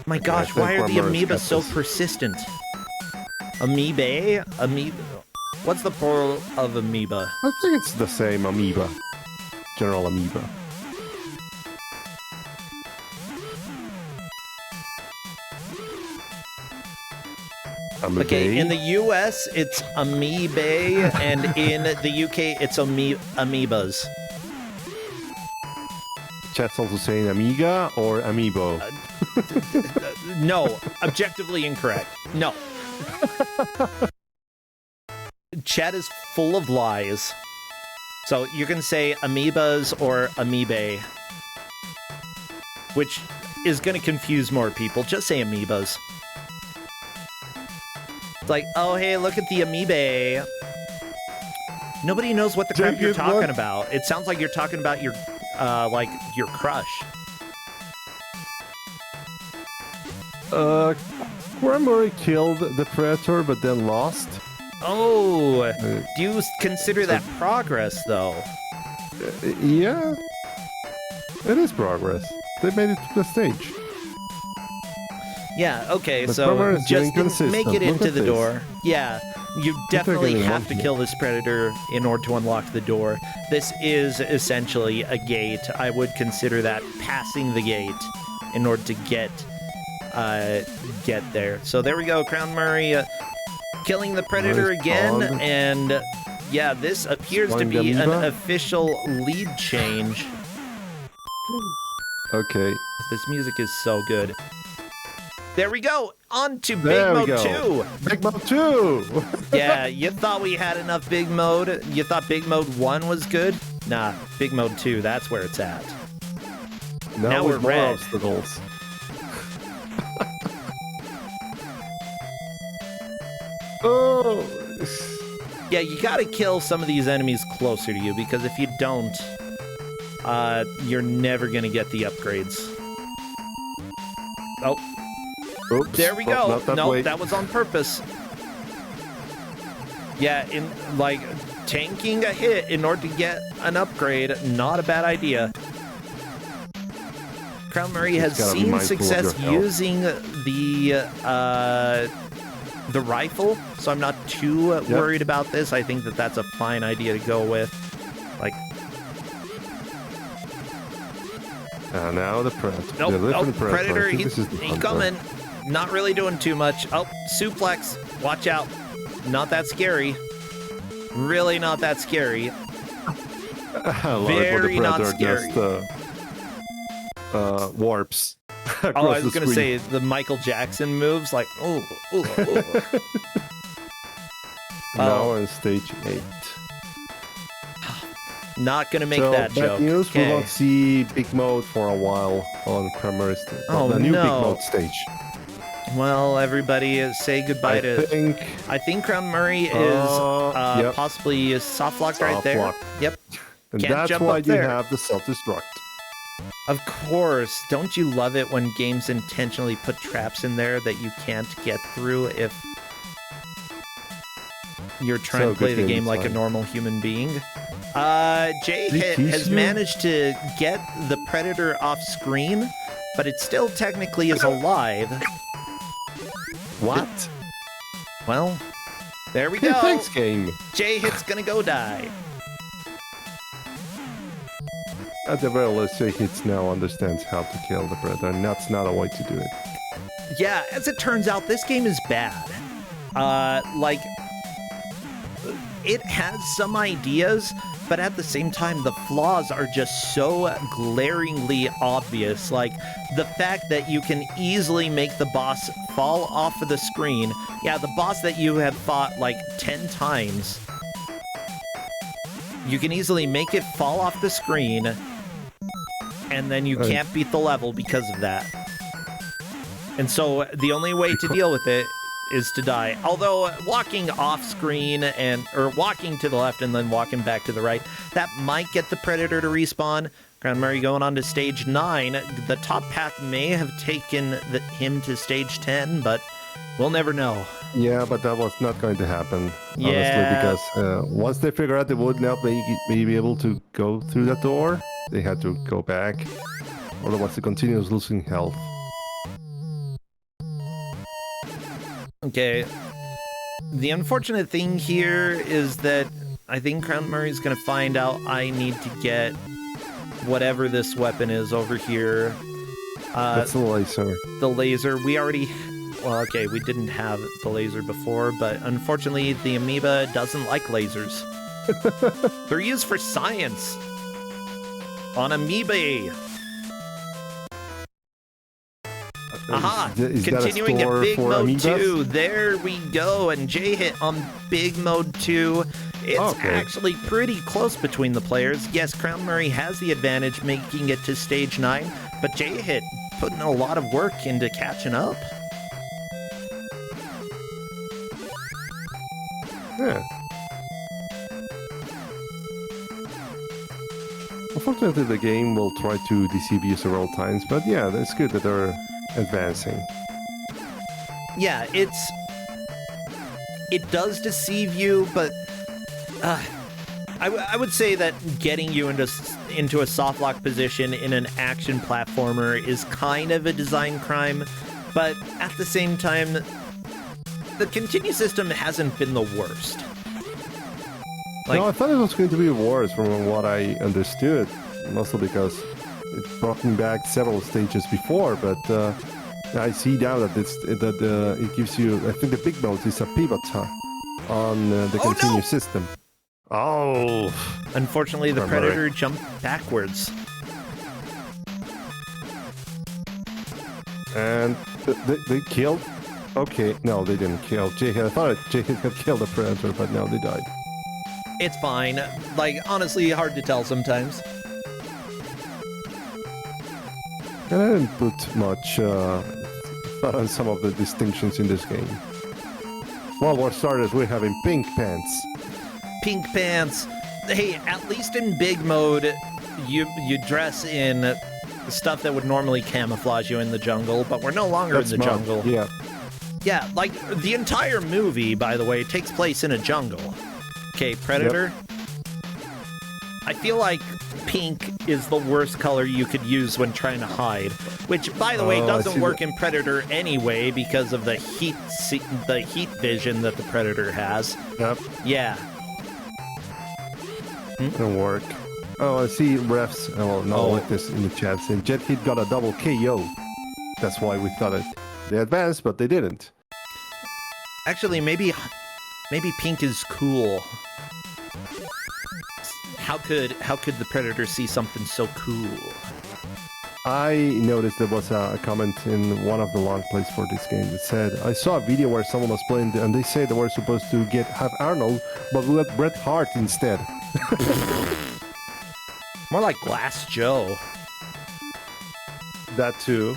Speaker 1: My gosh,
Speaker 2: think
Speaker 1: why are the
Speaker 2: Warmer's
Speaker 1: amoeba
Speaker 2: got
Speaker 1: so
Speaker 2: this.
Speaker 1: persistent? Amoeba? What's the plural of amoeba?
Speaker 2: I think it's the same amoeba. General amoeba. Amoeba.
Speaker 1: Okay, in the US, it's amoeba, and in the UK, it's amoebas.
Speaker 2: Chat's also saying amiga or amiibo.
Speaker 1: No, objectively incorrect. No. Chat is full of lies. So you can say amoebas or amoebae, which is going to confuse more people. Just say amoebas. It's like, oh, hey, look at the amoebae. Nobody knows what the crap you're talking about. It sounds like you're talking about your crush.
Speaker 2: Murray killed the Predator but then lost.
Speaker 1: Oh, do you consider that progress, though?
Speaker 2: Yeah. It is progress. They made it to the stage.
Speaker 1: Yeah, okay,
Speaker 2: But
Speaker 1: so
Speaker 2: Cromer is
Speaker 1: just
Speaker 2: getting
Speaker 1: make it
Speaker 2: consistent. Look
Speaker 1: into
Speaker 2: at
Speaker 1: the
Speaker 2: this.
Speaker 1: door. Yeah, you definitely
Speaker 2: getting
Speaker 1: have to
Speaker 2: one
Speaker 1: kill this Predator in order to unlock the door. This is essentially a gate. I would consider that passing the gate in order to get there. So there we go, Crown Murray killing the Predator
Speaker 2: Nice
Speaker 1: again,
Speaker 2: dog.
Speaker 1: and yeah, this appears to
Speaker 2: Spawning the
Speaker 1: be an
Speaker 2: amoeba.
Speaker 1: official lead change.
Speaker 2: Okay.
Speaker 1: This music is so good. There we go. On to Big
Speaker 2: There we
Speaker 1: Mode
Speaker 2: go.
Speaker 1: 2.
Speaker 2: Big Mode 2!
Speaker 1: Yeah, you thought we had enough Big Mode? You thought Big Mode 1 was good? Nah, Big Mode 2, that's where it's at. Now
Speaker 2: with
Speaker 1: we're
Speaker 2: more
Speaker 1: red.
Speaker 2: obstacles. Oh!
Speaker 1: Yeah, you gotta kill some of these enemies closer to you, because if you don't, you're never gonna get the upgrades. Oh,
Speaker 2: Oops.
Speaker 1: there we
Speaker 2: Oh,
Speaker 1: go.
Speaker 2: not that
Speaker 1: No,
Speaker 2: way.
Speaker 1: that was on purpose. Yeah, in like tanking a hit in order to get an upgrade, not a bad idea. Crown Murray has
Speaker 2: gotta be
Speaker 1: seen
Speaker 2: mindful of
Speaker 1: success
Speaker 2: your health.
Speaker 1: using the rifle, so I'm not too worried about this. I think that that's a fine idea to go with. Like,
Speaker 2: Now the Predator.
Speaker 1: nope,
Speaker 2: the
Speaker 1: nope,
Speaker 2: different
Speaker 1: Predator,
Speaker 2: I think
Speaker 1: he's
Speaker 2: this is the hunter.
Speaker 1: coming. Not really doing too much. Oh, suplex. Watch out. Not that scary. Really not that scary.
Speaker 2: I love
Speaker 1: Very
Speaker 2: it when the
Speaker 1: not
Speaker 2: Predator
Speaker 1: scary.
Speaker 2: just warps.
Speaker 1: Oh, I
Speaker 2: across
Speaker 1: was
Speaker 2: the
Speaker 1: going to
Speaker 2: screen.
Speaker 1: say the Michael Jackson moves, like, ooh, ooh, ooh.
Speaker 2: Now on stage 8.
Speaker 1: Not going to make
Speaker 2: so,
Speaker 1: that
Speaker 2: bad
Speaker 1: joke.
Speaker 2: news, we
Speaker 1: Okay.
Speaker 2: won't see Big Mode for a while on Kramer's
Speaker 1: Oh,
Speaker 2: the new Big
Speaker 1: no.
Speaker 2: Mode stage.
Speaker 1: Well, everybody, say goodbye to... I think Crown Murray is
Speaker 2: yep.
Speaker 1: possibly soft locked right
Speaker 2: Soft
Speaker 1: there.
Speaker 2: lock.
Speaker 1: Yep.
Speaker 2: And
Speaker 1: Can't
Speaker 2: that's
Speaker 1: jump
Speaker 2: why
Speaker 1: up
Speaker 2: you
Speaker 1: there.
Speaker 2: have the self-destruct.
Speaker 1: Of course. Don't you love it when games intentionally put traps in there that you can't get through if you're trying to play the game like a normal human being? J-Hit has managed to get the Predator off screen, but it still technically is alive.
Speaker 2: What?
Speaker 1: Well, there we go.
Speaker 2: Thanks, game.
Speaker 1: J-Hit's gonna go die.
Speaker 2: At the very least, J-Hits now understands how to kill the Predator, and that's not a way to do it.
Speaker 1: Yeah, as it turns out, this game is bad. Like, it has some ideas, but at the same time, the flaws are just so glaringly obvious. Like, the fact that you can easily make the boss fall off of the screen. Yeah, the boss that you have fought like 10 times, you can easily make it fall off the screen, and then you can't beat the level because of that. And so the only way to deal with it is to die. Although walking off screen or walking to the left and then walking back to the right, that might get the Predator to respawn. Crown Murray going on to stage 9. The top path may have taken him to stage 10, but we'll never know.
Speaker 2: Yeah, but that was not going to happen, honestly,
Speaker 1: Yeah.
Speaker 2: because once they figured out they would not be able to go through that door, they had to go back. Otherwise, they continues losing health.
Speaker 1: Okay. The unfortunate thing here is that I think Crown Murray's going to find out I need to get whatever this weapon is over here.
Speaker 2: That's the laser.
Speaker 1: The laser. We already... Well, okay, we didn't have the laser before, but unfortunately, the amoeba doesn't like lasers. They're used for science. On amoebae. Aha!
Speaker 2: Is
Speaker 1: Continuing
Speaker 2: that a
Speaker 1: at Big
Speaker 2: for
Speaker 1: Mode
Speaker 2: amoebas?
Speaker 1: 2. There we go. And J-Hit on Big Mode 2. It's actually pretty close between the players. Yes, Crown Murray has the advantage, making it to stage 9, but J-Hit putting a lot of work into catching up.
Speaker 2: Yeah. Unfortunately, the game will try to deceive you several times, but yeah, it's good that they're advancing.
Speaker 1: Yeah, it does deceive you, but I would say that getting you into a softlock position in an action platformer is kind of a design crime, but at the same time, the continue system hasn't been the worst. Like,
Speaker 2: no, I thought it was going to be worse from what I understood, mostly because it brought me back several stages before, but I see now that it gives you, I think the big mode is a pivot on the continue system. Oh!
Speaker 1: Unfortunately, the Predator jumped backwards.
Speaker 2: And they killed? Okay, no, they didn't kill J-Hit. I thought J-Hit had killed the Predator, but no, they died.
Speaker 1: It's fine. Like, honestly, hard to tell sometimes.
Speaker 2: And I didn't put much thought on some of the distinctions in this game. Well, for starters, we're having pink pants.
Speaker 1: Pink pants. Hey, at least in big mode, you dress in stuff that would normally camouflage you in the jungle, but we're no longer in the jungle.
Speaker 2: Yeah.
Speaker 1: Yeah, like, the entire movie, by the way, takes place in a jungle. Okay, Predator. Yep. I feel like pink is the worst color you could use when trying to hide, which, by the way, doesn't work in Predator anyway because of the heat vision that the Predator has.
Speaker 2: Yep.
Speaker 1: Yeah.
Speaker 2: Don't work. Oh, I see refs. Oh, no, like this in the chat saying Jet-Hit got a double KO. That's why we thought they advanced, but they didn't.
Speaker 1: Actually, maybe pink is cool. How could the Predator see something so cool?
Speaker 2: I noticed there was a comment in one of the long plays for this game that said, I saw a video where someone was playing and they said they were supposed to have Arnold, but we got Bret Hart instead.
Speaker 1: More like Glass Joe.
Speaker 2: That too.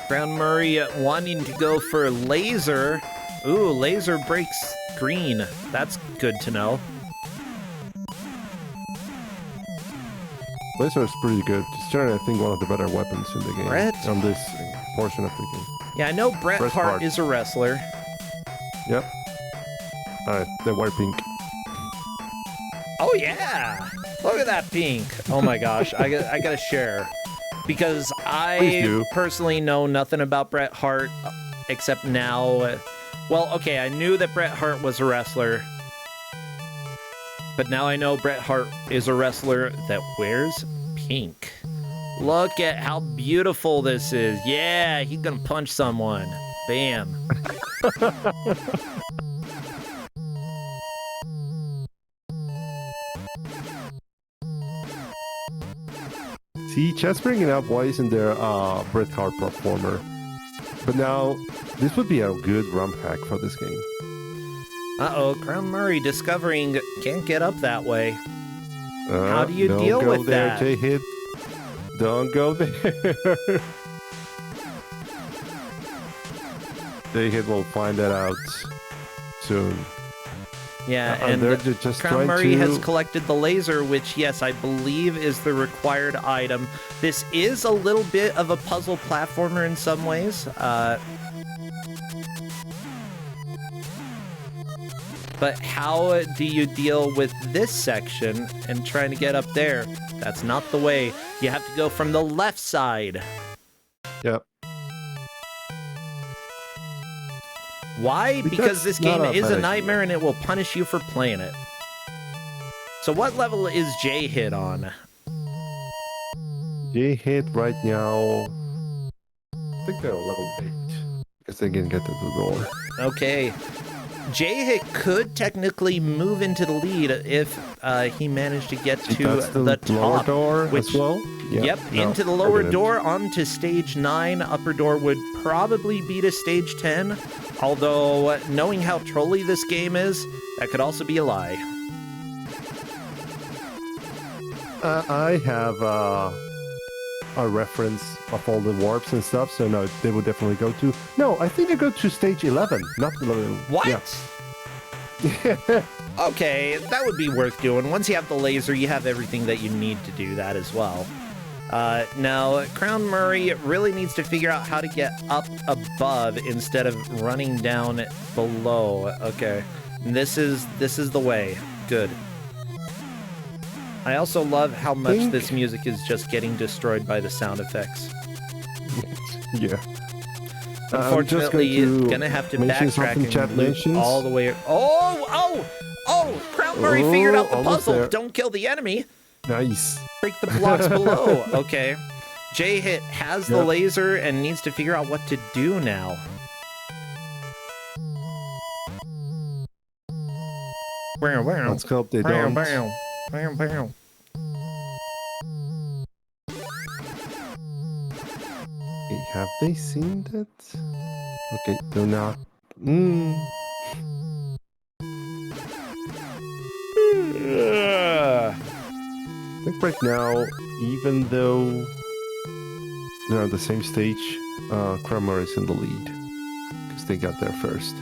Speaker 1: Crown Murray wanting to go for laser. Ooh, laser breaks green. That's good to know.
Speaker 2: Laser is pretty good. It's generally, I think, one of the better weapons in the game.
Speaker 1: Bret?
Speaker 2: On this portion of the game.
Speaker 1: Yeah, I know Bret
Speaker 2: Bret
Speaker 1: Hart
Speaker 2: Hart.
Speaker 1: is a wrestler.
Speaker 2: Yep. Alright, the white pink.
Speaker 1: Oh yeah! Look at that pink. Oh my gosh, I gotta share. Because
Speaker 2: Please
Speaker 1: I
Speaker 2: do.
Speaker 1: personally know nothing about Bret Hart, except now... well, okay, I knew that Bret Hart was a wrestler. But now I know Bret Hart is a wrestler that wears pink. Look at how beautiful this is. Yeah, he's gonna punch someone. Bam.
Speaker 2: See, chat's bringing up why isn't there a Bret Hart platformer? But now, this would be a good ROM hack for this game.
Speaker 1: Uh-oh, Crown Murray discovering can't get up that way. How do you deal with that?
Speaker 2: Don't go there, J-Hit. Don't go there. J-Hit will find that out soon.
Speaker 1: Yeah,
Speaker 2: And
Speaker 1: and
Speaker 2: they're just
Speaker 1: Crown
Speaker 2: trying
Speaker 1: Murray
Speaker 2: to...
Speaker 1: has collected the laser, which, yes, I believe is the required item. This is a little bit of a puzzle platformer in some ways. But how do you deal with this section and trying to get up there? That's not the way. You have to go from the left side.
Speaker 2: Yep.
Speaker 1: Why? Because this game
Speaker 2: not a
Speaker 1: is
Speaker 2: bad
Speaker 1: a
Speaker 2: idea.
Speaker 1: nightmare and it will punish you for playing it. So what level is J-Hit on?
Speaker 2: J-Hit right now... I think they're level 8. Because they can get to the door.
Speaker 1: Okay. J-Hit could technically move into the lead if he managed to get to
Speaker 2: That's
Speaker 1: the
Speaker 2: lower
Speaker 1: top.
Speaker 2: door
Speaker 1: which-
Speaker 2: as well? Yeah,
Speaker 1: Yep,
Speaker 2: no,
Speaker 1: into the
Speaker 2: I
Speaker 1: lower
Speaker 2: didn't.
Speaker 1: door, onto stage 9. Upper door would probably be to stage 10. Although, knowing how trolly this game is, that could also be a lie.
Speaker 2: I have a reference of all the warps and stuff, so no, they would definitely go to... No, I think they go to stage 11, not 11.
Speaker 1: What?
Speaker 2: Yeah.
Speaker 1: Okay, that would be worth doing. Once you have the laser, you have everything that you need to do that as well. Now, Crown Murray really needs to figure out how to get up above instead of running down below. Okay, this is the way. Good. I also love how much this music is just getting destroyed by the sound effects.
Speaker 2: Yeah.
Speaker 1: Unfortunately, you're gonna have to backtrack and loop all the way. Oh! Crown Murray figured out the
Speaker 2: almost
Speaker 1: puzzle.
Speaker 2: there.
Speaker 1: Don't kill the enemy.
Speaker 2: Nice.
Speaker 1: Break the blocks below. Okay. J-Hit has the laser and needs to figure out what to do now.
Speaker 2: Let's hope they don't. Okay, have they seen that? Okay, do not. I think right now, even though they're on the same stage, Kramer is in the lead because they got there first.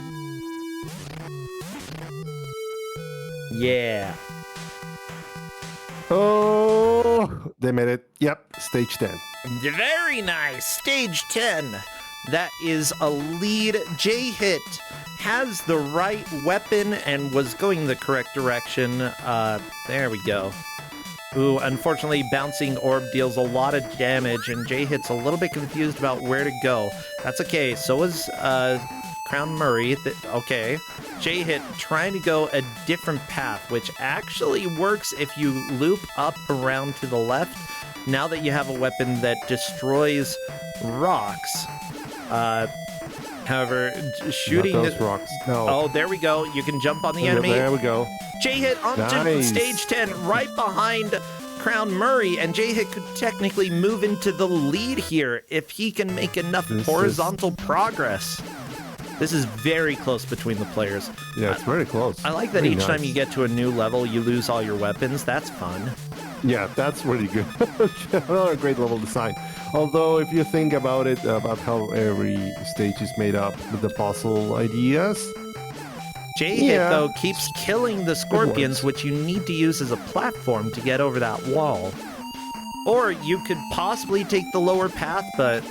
Speaker 1: Yeah.
Speaker 2: Oh, they made it. Yep, stage 10.
Speaker 1: Very nice. Stage 10. That is a lead. J-Hit has the right weapon and was going the correct direction. There we go. Ooh, unfortunately, Bouncing Orb deals a lot of damage, and J-Hit's a little bit confused about where to go. That's okay. So is Crown Murray. Okay. J-Hit trying to go a different path, which actually works if you loop up around to the left. Now that you have a weapon that destroys rocks. However, shooting...
Speaker 2: Not those rocks. No.
Speaker 1: Oh, there we go. You can jump on the enemy.
Speaker 2: There we go.
Speaker 1: J-Hit onto
Speaker 2: Nice.
Speaker 1: stage 10, right behind Crown Murray, and J-Hit could technically move into the lead here if he can make enough horizontal progress. This is very close between the players.
Speaker 2: Yeah, it's very close.
Speaker 1: I like that
Speaker 2: Very
Speaker 1: each time
Speaker 2: nice.
Speaker 1: you get to a new level, you lose all your weapons. That's fun.
Speaker 2: Yeah, that's really good. Another great level design. Although, if you think about it, about how every stage is made up with the puzzle ideas,
Speaker 1: J-Hit, though, keeps killing the scorpions, which you need to use as a platform to get over that wall. Or you could possibly take the lower path, but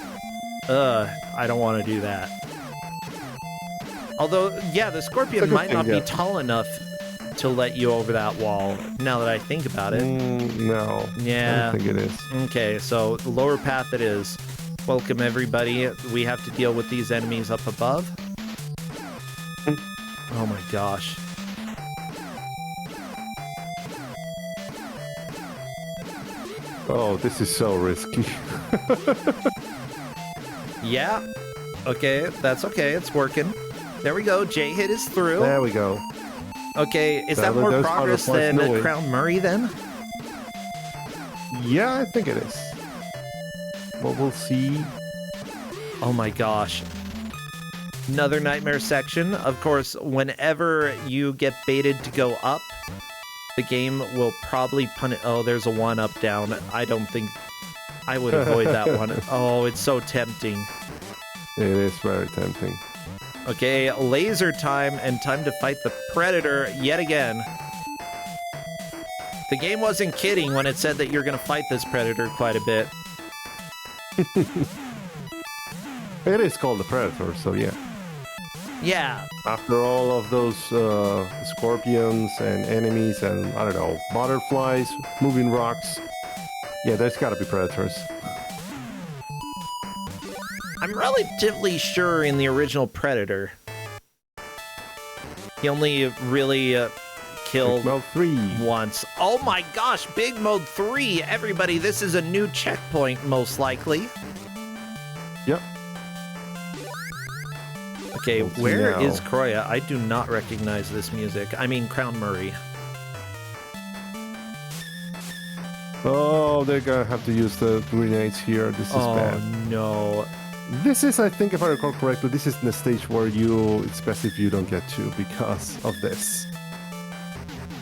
Speaker 1: I don't want to do that. Although, yeah, the scorpion might not be tall enough to let you over that wall, now that I think about it.
Speaker 2: No.
Speaker 1: Yeah.
Speaker 2: I don't think it is.
Speaker 1: Okay, so the lower path it is. Welcome, everybody. We have to deal with these enemies up above. Oh my gosh.
Speaker 2: Oh, this is so risky.
Speaker 1: Yeah. Okay, that's okay. It's working. There we go. J-Hit is through.
Speaker 2: There we go.
Speaker 1: Okay, is that more progress than Crown Murray then?
Speaker 2: Yeah, I think it is. But we'll see.
Speaker 1: Oh my gosh. Another nightmare section. Of course, whenever you get baited to go up, the game will probably punish... Oh, there's a one up down. I don't think... I would avoid that one. Oh, it's so tempting.
Speaker 2: It is very tempting.
Speaker 1: Okay, laser time and time to fight the Predator yet again. The game wasn't kidding when it said that you're going to fight this Predator quite a bit.
Speaker 2: It is called the Predator, so yeah.
Speaker 1: Yeah.
Speaker 2: After all of those scorpions and enemies and, I don't know, butterflies, moving rocks, yeah, there's gotta be predators.
Speaker 1: I'm relatively sure in the original Predator, he only really killed
Speaker 2: Mode 3.
Speaker 1: once. Oh my gosh, Big Mode 3! Everybody, this is a new checkpoint, most likely.
Speaker 2: Yep.
Speaker 1: Okay, where is Kroya? I do not recognize this music. I mean, Crown Murray.
Speaker 2: Oh, they're gonna have to use the grenades here. This is bad.
Speaker 1: Oh no.
Speaker 2: This is, I think, if I recall correctly, this is in the stage where it's best if you don't get to because of this.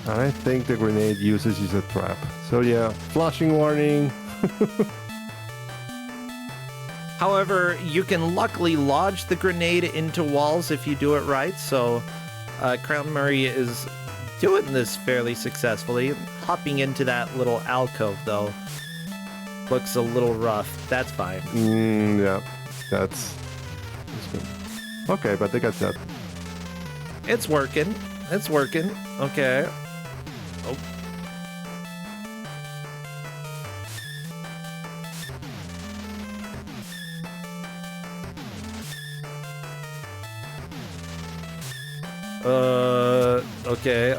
Speaker 2: And I think the grenade usage is a trap. So yeah, flashing warning.
Speaker 1: However, you can luckily lodge the grenade into walls if you do it right, so Crown Murray is doing this fairly successfully. Hopping into that little alcove, though, looks a little rough. That's fine.
Speaker 2: Yeah, that's good. Okay, but they got that.
Speaker 1: It's working. It's working. Okay. Oh.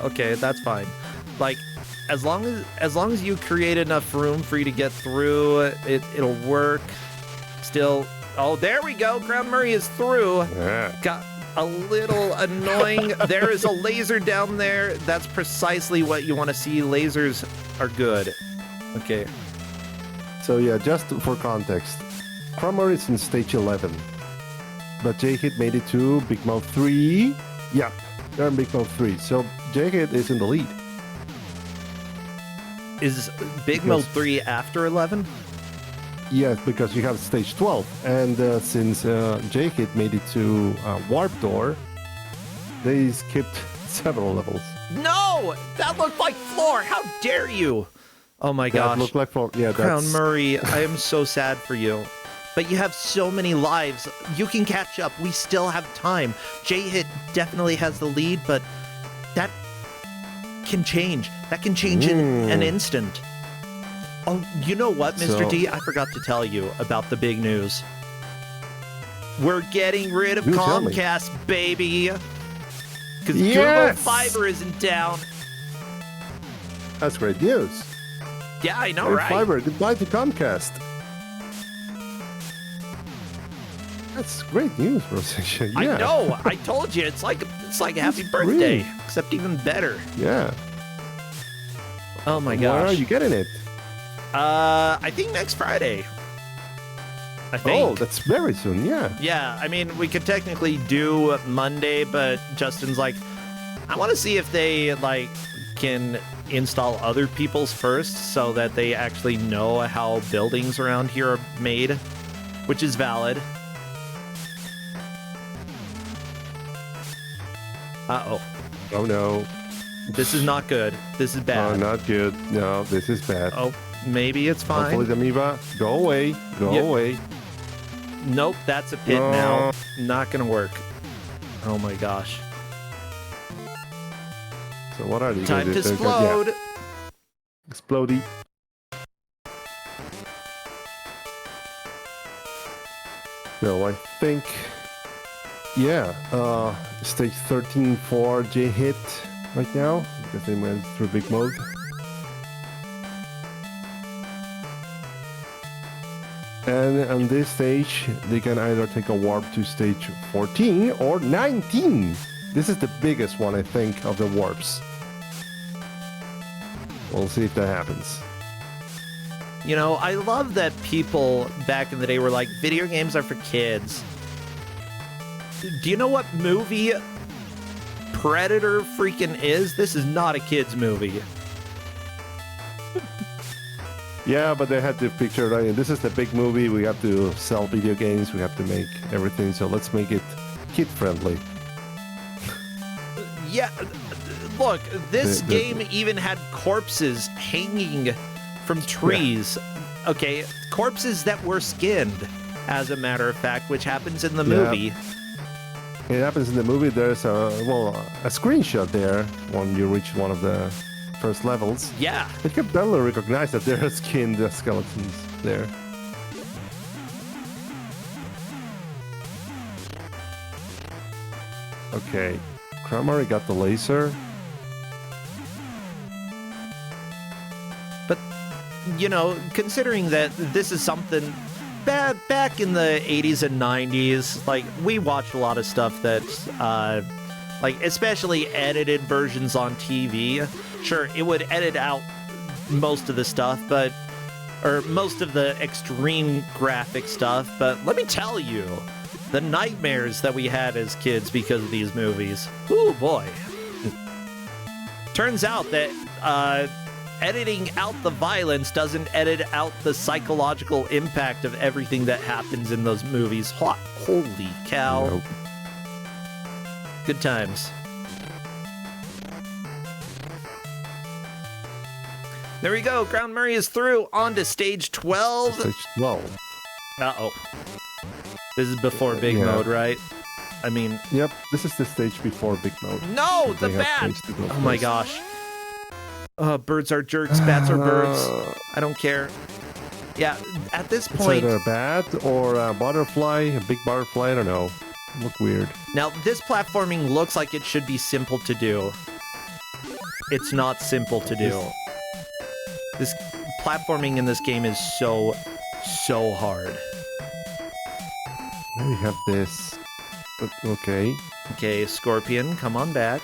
Speaker 1: Okay, that's fine. Like, as long as you create enough room for you to get through, it'll work. Still, oh, there we go. Crown Murray is through.
Speaker 2: Yeah.
Speaker 1: Got a little annoying. There is a laser down there. That's precisely what you want to see. Lasers are good. Okay.
Speaker 2: So yeah, just for context, Crown Murray is in stage 11, but J-Hit made it to Big Mouth 3. Yep, they're in Big Mouth 3. So J-Hit is in the lead.
Speaker 1: Is Big Mode 3 after 11?
Speaker 2: Yes, because you have stage 12, and since J-Hit made it to Warp Door, they skipped several levels.
Speaker 1: No! That looked like floor! How dare you! Oh my gosh.
Speaker 2: That looked like floor. Yeah,
Speaker 1: Crown Murray, I am so sad for you. But you have so many lives. You can catch up. We still have time. J-Hit definitely has the lead, but that can change. That can change in an instant. Oh, you know what, Mr. D? I forgot to tell you about the big news. We're getting rid of Comcast, baby. Because Google Fiber isn't down.
Speaker 2: That's great news.
Speaker 1: Yeah, I know, right?
Speaker 2: Fiber, goodbye to Comcast. That's great news, Rosacea. Yeah.
Speaker 1: I know. I told you. It's like a happy birthday, except even better.
Speaker 2: Yeah.
Speaker 1: Oh my gosh.
Speaker 2: Where are you getting it?
Speaker 1: I think next Friday. I think.
Speaker 2: Oh, that's very soon. Yeah.
Speaker 1: Yeah. I mean, we could technically do Monday, but Justin's like, I want to see if they can install other people's first, so that they actually know how buildings around here are made, which is valid. Uh-oh.
Speaker 2: Oh, no.
Speaker 1: This is not good. This is bad.
Speaker 2: Oh, not good. No, this is bad.
Speaker 1: Oh, Maybe it's fine.
Speaker 2: Hopefully the amoeba. Go away. Go away.
Speaker 1: Nope, that's a pit now. Not gonna work. Oh my gosh.
Speaker 2: So what are these?
Speaker 1: Time to explode.
Speaker 2: Yeah. Explodey. So I think, yeah, stage 13 for J hit right now because they went through big mode. And on this stage, they can either take a warp to stage 14 or 19. This is the biggest one, I think, of the warps. We'll see if that happens.
Speaker 1: You know, I love that people back in the day were like, video games are for kids. Do you know what movie Predator freaking is? This is not a kid's movie.
Speaker 2: Yeah, but they had to picture, right? This is the big movie. We have to sell video games. We have to make everything. So let's make it kid-friendly.
Speaker 1: Yeah, look, this game even had corpses hanging from trees. Yeah. Okay, corpses that were skinned, as a matter of fact, which happens in the movie.
Speaker 2: It happens in the movie. There's a screenshot there when you reach one of the first levels.
Speaker 1: Yeah.
Speaker 2: You can barely recognize that there are skinned skeletons there. Okay. Kramer got the laser.
Speaker 1: But, you know, considering that this is something back in the 80s and 90s, like, we watched a lot of stuff that, like, especially edited versions on TV. Sure, it would edit out most of the stuff, or most of the extreme graphic stuff, but let me tell you, the nightmares that we had as kids because of these movies. Ooh, boy. Turns out that editing out the violence doesn't edit out the psychological impact of everything that happens in those movies. Holy cow.
Speaker 2: Nope.
Speaker 1: Good times. There we go. Crown Murray is through. On to stage 12.
Speaker 2: Stage 12.
Speaker 1: Uh-oh. This is before big mode, right? I mean...
Speaker 2: Yep, this is the stage before big mode.
Speaker 1: No, the bat! Oh my gosh. Birds are jerks, bats are birds. I don't care. Yeah, at this point...
Speaker 2: It's either a bat or a butterfly, a big butterfly, I don't know. Look weird.
Speaker 1: Now, this platforming looks like it should be simple to do. It's not simple to do. This platforming in this game is so hard.
Speaker 2: Now we have this. Okay.
Speaker 1: Okay, Scorpion, come on back.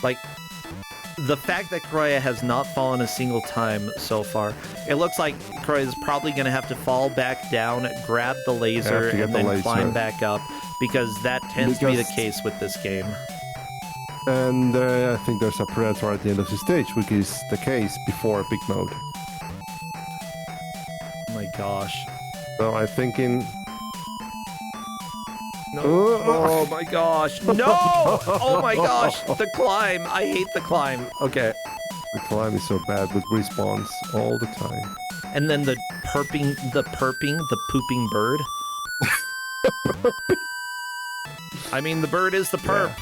Speaker 1: Like, the fact that Croya has not fallen a single time so far, it looks like Croya is probably going to have to fall back down, grab the laser, and then climb back up, because that tends to be the case with this game.
Speaker 2: And I think there's a Predator at the end of the stage, which is the case before big mode.
Speaker 1: Oh my gosh.
Speaker 2: So I'm thinking...
Speaker 1: No. Oh my gosh. No! Oh my gosh. The climb. I hate the climb. Okay.
Speaker 2: The climb is so bad with respawns all the time.
Speaker 1: And then the pooping bird. I mean, the bird is the perp.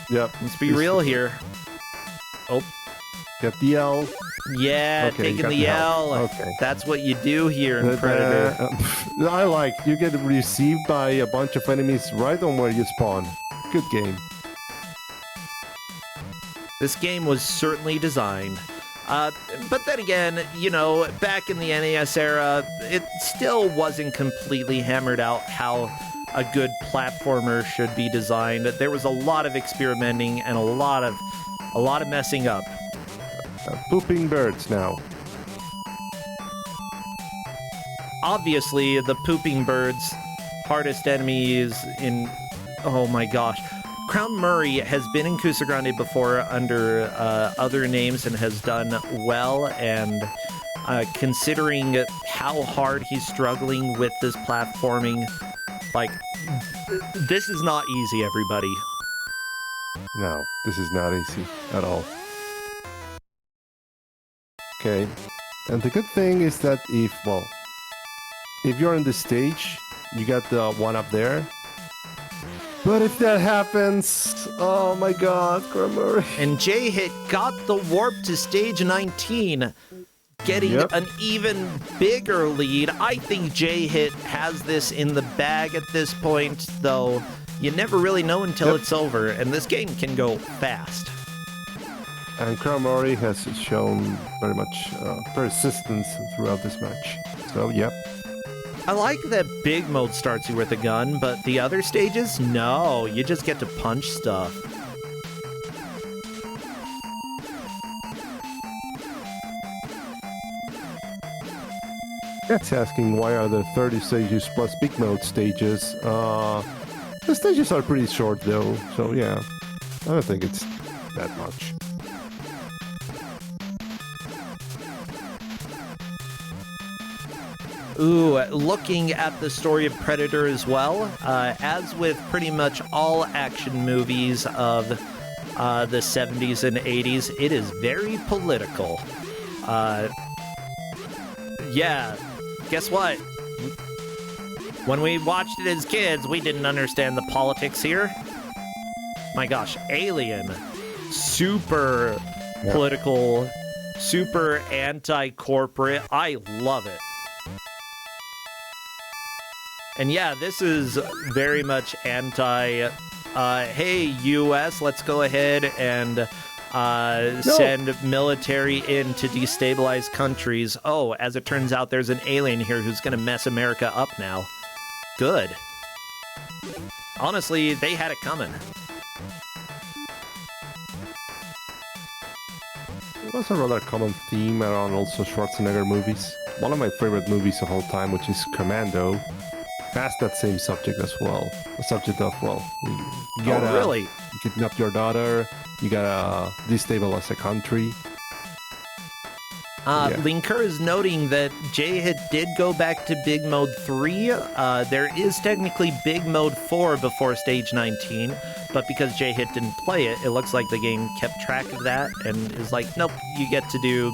Speaker 2: Yep.
Speaker 1: Let's be real here. Oh.
Speaker 2: Get the L.
Speaker 1: Yeah,
Speaker 2: okay,
Speaker 1: taking the L.
Speaker 2: Okay.
Speaker 1: That's what you do here in Predator.
Speaker 2: I like, you get received by a bunch of enemies right on where you spawn. Good game.
Speaker 1: This game was certainly designed. But then again, you know, back in the NES era, it still wasn't completely hammered out how a good platformer should be designed. There was a lot of experimenting and a lot of messing up.
Speaker 2: Pooping birds now.
Speaker 1: Obviously, the pooping birds' hardest enemies in... Oh my gosh. Crown Murray has been in Kusogrand8 before under other names and has done well, and considering how hard he's struggling with this platforming, like, this is not easy, everybody.
Speaker 2: No, this is not easy at all. Okay. And the good thing is that if you're on the stage, you got the one up there. But if that happens, oh my god, Grammar.
Speaker 1: And J-Hit got the warp to stage 19, getting an even bigger lead. I think J-Hit has this in the bag at this point, though you never really know until it's over, and this game can go fast.
Speaker 2: And Kramori has shown very much persistence throughout this match. So, yep.
Speaker 1: I like that big mode starts you with a gun, but the other stages, no, you just get to punch stuff.
Speaker 2: That's asking why are there 30 stages plus big mode stages? The stages are pretty short though, so yeah, I don't think it's that much.
Speaker 1: Ooh, looking at the story of Predator as well, as with pretty much all action movies of the 70s and 80s, it is very political. Yeah, guess what? When we watched it as kids, we didn't understand the politics here. My gosh, Alien. Super political, super anti-corporate. I love it. And yeah, this is very much anti, hey, US, let's go ahead and send military in to destabilize countries. Oh, as it turns out, there's an alien here who's going to mess America up now. Good. Honestly, they had it coming.
Speaker 2: It was a rather common theme around also Schwarzenegger movies. One of my favorite movies of all time, which is Commando, has that same subject as well. The subject of, you gotta
Speaker 1: really
Speaker 2: kidnap your daughter, you gotta destabilize a country.
Speaker 1: Linker is noting that J-Hit did go back to Big Mode 3. There is technically Big Mode 4 before Stage 19, but because J-Hit didn't play it, it looks like the game kept track of that and is like, nope, you get to do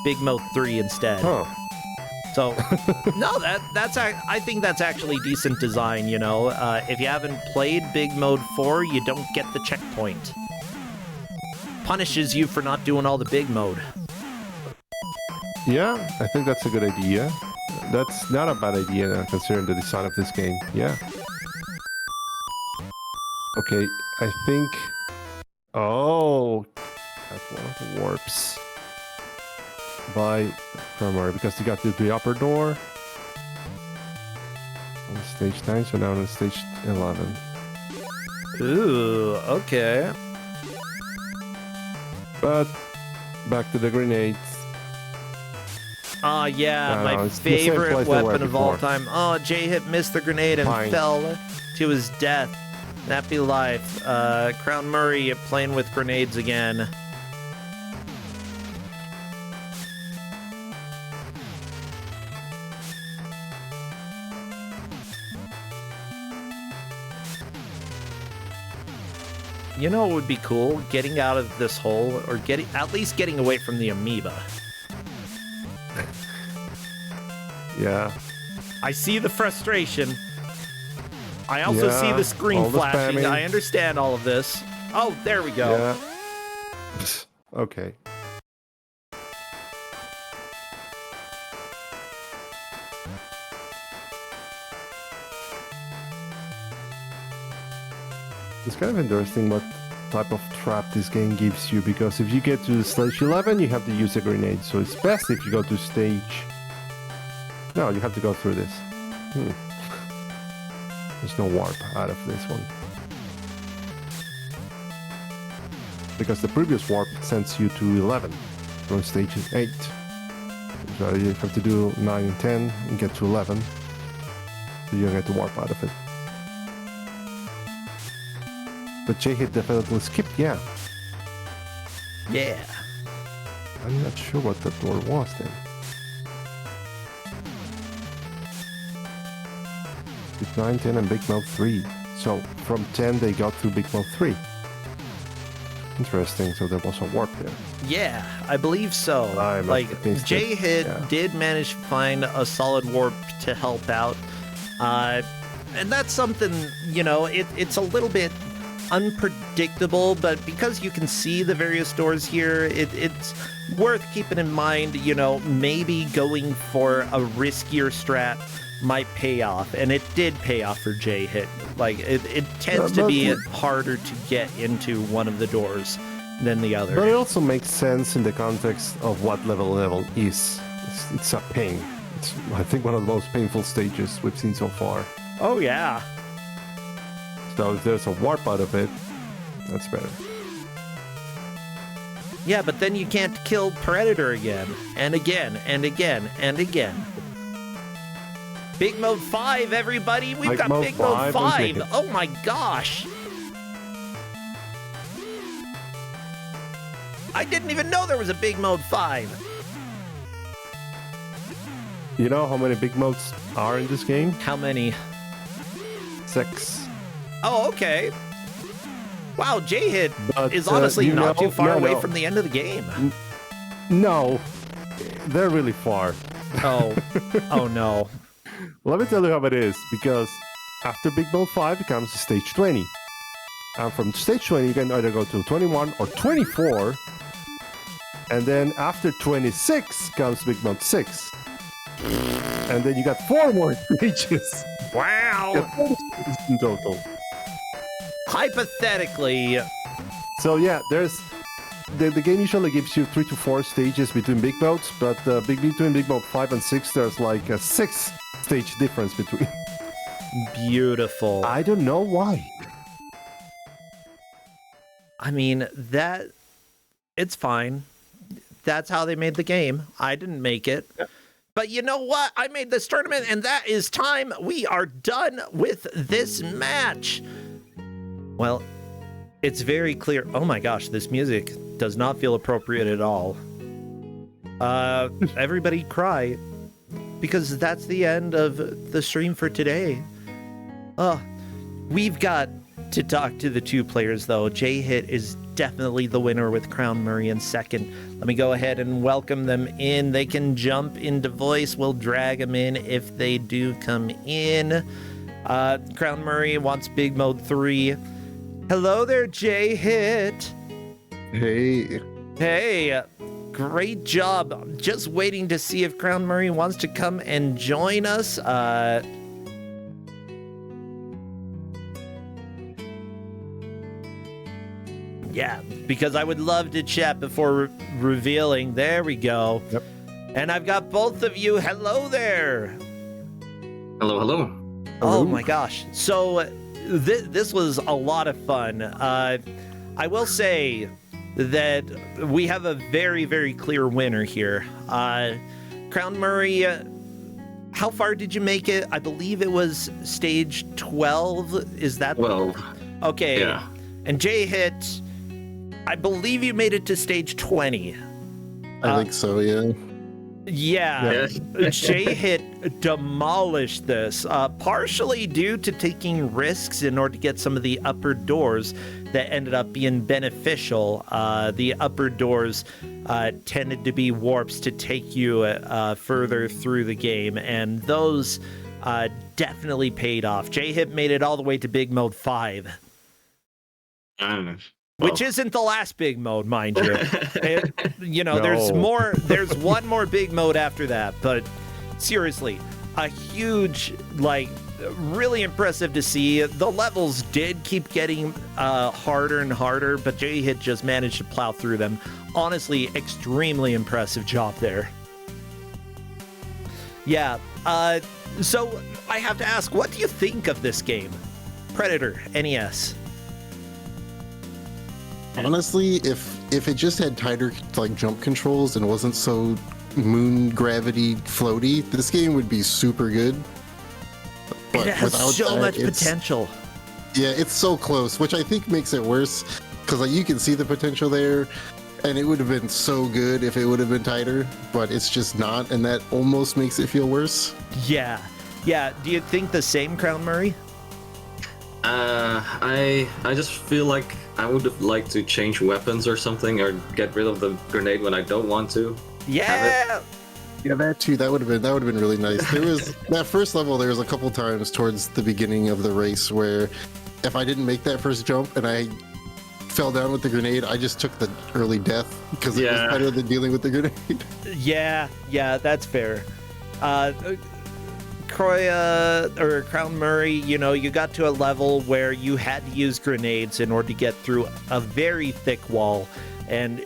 Speaker 1: Big Mode 3 instead.
Speaker 2: Huh.
Speaker 1: So, no, I think that's actually decent design, you know? If you haven't played Big Mode 4, you don't get the checkpoint. Punishes you for not doing all the Big Mode.
Speaker 2: Yeah, I think that's a good idea. That's not a bad idea considering the design of this game. Yeah. Okay, I think... Oh! That's one of the warps. By Primary, because you got to the upper door on stage 9, so now on stage 11.
Speaker 1: Ooh, okay.
Speaker 2: But back to the grenades.
Speaker 1: Yeah, my favorite weapon of all time. Oh, J-Hit missed the grenade and fell to his death. That be life. Crown Murray playing with grenades again. You know what would be cool? Getting out of this hole, or at least getting away from the amoeba.
Speaker 2: Yeah.
Speaker 1: I see the frustration. I also see the screen flashing. I understand all of this. Oh, there we go.
Speaker 2: Yeah. Okay. It's kind of interesting what type of trap this game gives you, because if you get to stage 11, you have to use a grenade, so it's best if you go to stage... No, you have to go through this. There's no warp out of this one. Because the previous warp sends you to 11 from stage 8. So you have to do 9 and 10 and get to 11. So you don't get the warp out of it. But J-Hit definitely skipped, yeah.
Speaker 1: Yeah.
Speaker 2: I'm not sure what that door was then. With 9, 10 and Big Mode 3. So from 10 they got to Big Mode 3. Interesting. So there was a warp there.
Speaker 1: Yeah, I believe so.
Speaker 2: I must
Speaker 1: Like,
Speaker 2: have missed it.
Speaker 1: J-Hit
Speaker 2: Yeah.
Speaker 1: did manage to find a solid warp to help out. And that's something, you know, it's a little bit unpredictable, but because you can see the various doors here, it's worth keeping in mind, you know, maybe going for a riskier strat might pay off, and it did pay off for J-Hit. Like, it tends to be harder to get into one of the doors than the other.
Speaker 2: But it also makes sense in the context of what level is. It's a pain. It's, I think, one of the most painful stages we've seen so far.
Speaker 1: Oh, yeah.
Speaker 2: So if there's a warp out of it, that's better.
Speaker 1: Yeah, but then you can't kill Predator again, and again, and again, and again. Big Mode 5, everybody! We've got Big Mode 5! Oh my gosh! I didn't even know there was a Big Mode 5!
Speaker 2: You know how many big modes are in this game?
Speaker 1: How many?
Speaker 2: 6.
Speaker 1: Oh, okay. Wow, J-Hit
Speaker 2: But,
Speaker 1: is honestly
Speaker 2: you
Speaker 1: not
Speaker 2: know-
Speaker 1: too far
Speaker 2: no,
Speaker 1: away
Speaker 2: no.
Speaker 1: from the end of the game.
Speaker 2: No, they're really far.
Speaker 1: Oh. Oh no.
Speaker 2: Let me tell you how it is, because after Big Mode 5 comes stage 20. And from stage 20, you can either go to 21 or 24. And then after 26 comes Big Mode 6. And then you got 4 more stages.
Speaker 1: Wow!
Speaker 2: You got 40 stages in total.
Speaker 1: Hypothetically,
Speaker 2: So yeah, there's the game usually gives you 3 to 4 stages between big modes, but between Big Mode 5 and 6, there's like a 6-stage difference between.
Speaker 1: beautiful.
Speaker 2: I don't know why.
Speaker 1: I mean, it's fine. That's how they made the game. I didn't make it. But you know what? I made this tournament, and that is time. We are done with this match. Well, it's very clear. Oh my gosh, this music does not feel appropriate at all. Everybody cry, because that's the end of the stream for today. We've got to talk to the 2 players, though. J-Hit is definitely the winner with Crown Murray in second. Let me go ahead and welcome them in. They can jump into voice. We'll drag them in if they do come in. Crown Murray wants Big Mode 3. Hello there, J-Hit.
Speaker 2: Hey.
Speaker 1: Hey, great job. I'm just waiting to see if Crown Murray wants to come and join us. Yeah, because I would love to chat before revealing. There we go.
Speaker 2: Yep.
Speaker 1: And I've got both of you. Hello there.
Speaker 3: Hello, hello.
Speaker 1: Oh my gosh. So this was a lot of fun. I will say that we have a very, very clear winner here. Crown Murray, how far did you make it? I believe it was stage 12. Is that?
Speaker 3: 12.
Speaker 1: Okay.
Speaker 3: Yeah.
Speaker 1: And J-Hit, I believe you made it to stage 20.
Speaker 4: I think so, yeah.
Speaker 1: Yeah, J-Hit demolished this, partially due to taking risks in order to get some of the upper doors that ended up being beneficial. The upper doors tended to be warps to take you further through the game, and those definitely paid off. J-Hit made it all the way to Big Mode 5. Which isn't the last big mode, mind you. There's more. There's one more big mode after that. But seriously, a huge, really impressive to see. The levels did keep getting harder and harder, but J-Hit just managed to plow through them. Honestly, extremely impressive job there. Yeah. So I have to ask, what do you think of this game? Predator, NES.
Speaker 4: Honestly, if it just had tighter jump controls and wasn't so moon gravity floaty, this game would be super good. But
Speaker 1: it has so much potential.
Speaker 4: Yeah, it's so close, which I think makes it worse because you can see the potential there, and it would have been so good if it would have been tighter, but it's just not, and that almost makes it feel worse.
Speaker 1: Yeah. Do you think the same, Crown Murray?
Speaker 3: I just feel like I would have liked to change weapons or something, or get rid of the grenade when I don't want to.
Speaker 1: Yeah.
Speaker 4: Yeah, that too. That would have been really nice. There was that first level. There was a couple times towards the beginning of the race where, if I didn't make that first jump and I fell down with the grenade, I just took the early death because it was better than dealing with the grenade.
Speaker 1: Yeah, that's fair. Crown Murray, you got to a level where you had to use grenades in order to get through a very thick wall. And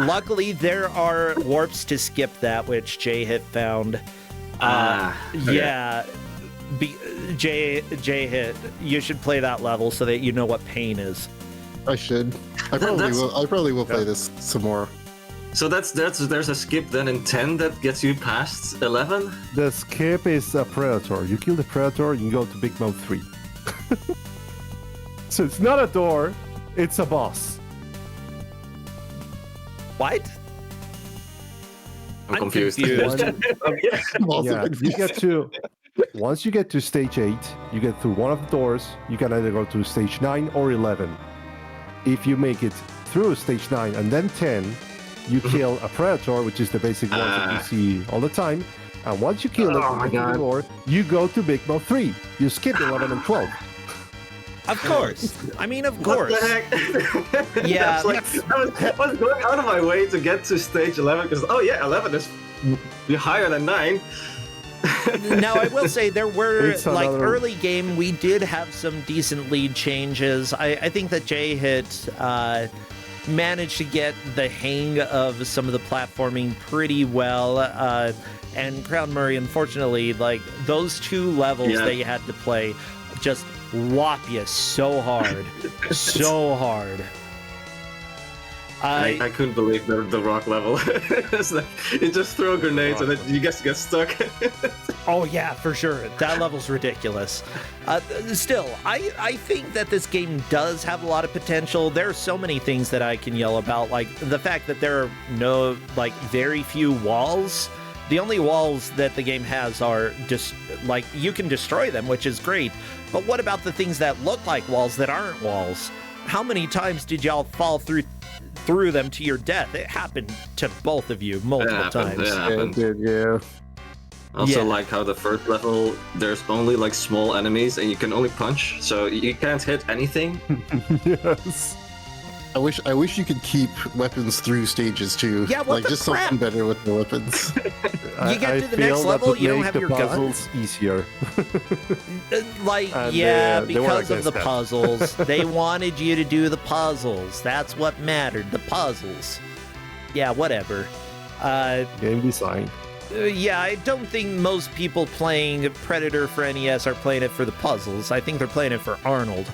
Speaker 1: luckily, there are warps to skip that, which J-Hit found. J-Hit, you should play that level so that you know what pain is.
Speaker 4: I should. I probably will play this some more.
Speaker 3: So there's a skip then in 10 that gets you past 11?
Speaker 2: The skip is a predator. You kill the predator, you go to big mode 3. So it's not a door, it's a boss.
Speaker 1: What?
Speaker 3: I'm confused.
Speaker 2: Once you get to stage 8, you get through one of the doors, you can either go to stage 9 or 11. If you make it through stage 9 and then 10, you kill a predator, which is the basic ones that you see all the time. And once you kill the door, you go to big mode 3. You skip 11 and 12.
Speaker 1: Of course. I mean, of course.
Speaker 3: What the heck?
Speaker 1: Yeah.
Speaker 3: I was going out of my way to get to stage 11 because, 11 is higher than 9.
Speaker 1: Now, I will say there were, early game, we did have some decent lead changes. I think that J-Hit managed to get the hang of some of the platforming pretty well. And Crown Murray, unfortunately, those 2 levels that you had to play just whop you so hard. So hard.
Speaker 3: I couldn't believe the rock level. It's like, you just throw grenades and then you get stuck.
Speaker 1: Oh yeah, for sure. That level's ridiculous. Still, I think that this game does have a lot of potential. There are so many things that I can yell about, like the fact that there are very few walls. The only walls that the game has are just you can destroy them, which is great. But what about the things that look like walls that aren't walls? How many times did y'all fall through them to your death? It happened to both of you multiple times.
Speaker 4: It did, yeah.
Speaker 3: Also, like how the first level, there's only small enemies and you can only punch, so you can't hit anything.
Speaker 2: Yes.
Speaker 4: I wish you could keep weapons through stages too.
Speaker 1: Yeah, what the
Speaker 4: just
Speaker 1: crap?
Speaker 4: something better with the weapons.
Speaker 1: You get to the next level, you don't have your
Speaker 2: puzzles
Speaker 1: gun.
Speaker 2: Easier.
Speaker 1: Because of the puzzles. They wanted you to do the puzzles. That's what mattered. The puzzles. Yeah, whatever.
Speaker 2: Game design.
Speaker 1: Yeah, I don't think most people playing Predator for NES are playing it for the puzzles. I think they're playing it for Arnold.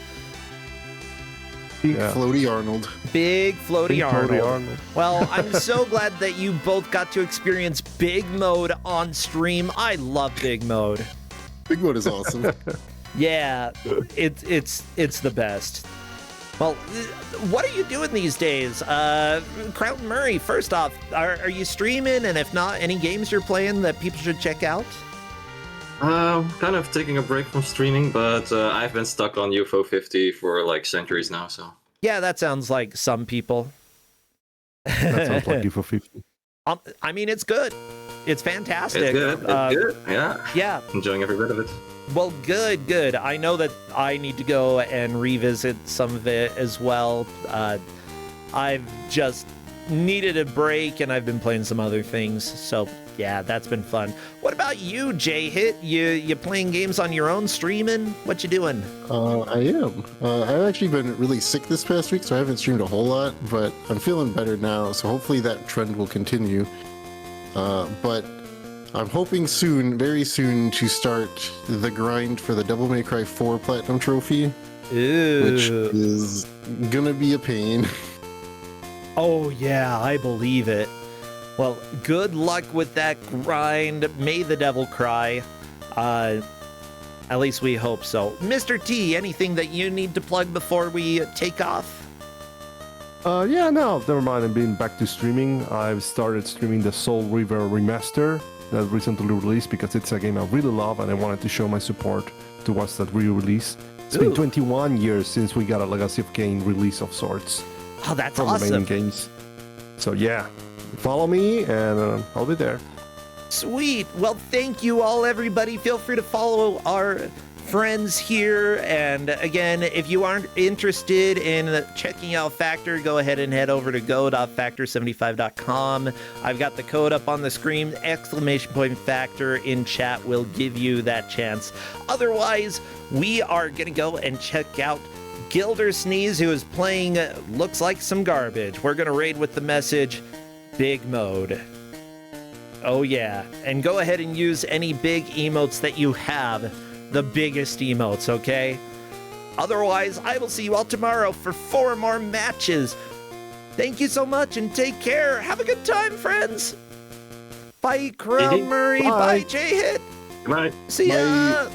Speaker 4: Big floaty Arnold.
Speaker 1: Big floaty Arnold. Well, I'm so glad that you both got to experience Big Mode on stream. I love Big Mode.
Speaker 4: Big Mode is awesome.
Speaker 1: Yeah, it's the best. Well, what are you doing these days? Crown Murray, first off, are you streaming? And if not, any games you're playing that people should check out?
Speaker 3: Kind of taking a break from streaming, but I've been stuck on UFO 50 for centuries now, so.
Speaker 1: Yeah, that sounds like some people.
Speaker 2: That sounds like UFO 50.
Speaker 1: I mean, it's good. It's fantastic.
Speaker 3: It's good. It's good. Yeah.
Speaker 1: Yeah.
Speaker 3: Enjoying every bit of it.
Speaker 1: Well, good. I know that I need to go and revisit some of it as well. I've just needed a break, and I've been playing some other things, so yeah, that's been fun. What about you, J-Hit? You playing games on your own, streaming? What you doing?
Speaker 4: I am. I've actually been really sick this past week, so I haven't streamed a whole lot, but I'm feeling better now, so hopefully that trend will continue. But I'm hoping soon, very soon, to start the grind for the Devil May Cry 4 Platinum Trophy, which is gonna be a pain.
Speaker 1: Oh yeah, I believe it. Well, good luck with that grind. May the devil cry. At least we hope so. Mr. T, anything that you need to plug before we take off?
Speaker 2: No, never mind. I'm being back to streaming. I've started streaming the Soul River Remaster that recently released because it's a game I really love and I wanted to show my support towards that re-release. It's been
Speaker 1: Ooh.
Speaker 2: 21 years since we got a Legacy of Kain release of sorts
Speaker 1: Oh, that's
Speaker 2: from the main
Speaker 1: awesome.
Speaker 2: games. So yeah, follow me and I'll be there.
Speaker 1: Sweet. Well, thank you all, everybody. Feel free to follow our friends here. And again, if you aren't interested in checking out Factor, go ahead and head over to go.factor75.com. I've got the code up on the screen. !Factor in chat will give you that chance. Otherwise, we are going to go and check out Gilder Sneeze, who is playing looks like some garbage. We're going to raid with the message, big mode. Oh yeah, and go ahead and use any big emotes that you have, the biggest emotes, okay? Otherwise, I will see you all tomorrow for 4 more matches. Thank you so much and take care. Have a good time, friends. Bye, Crown Murray.
Speaker 2: Bye.
Speaker 1: Bye, J-Hit.
Speaker 3: Good night.
Speaker 1: See ya.
Speaker 4: Bye.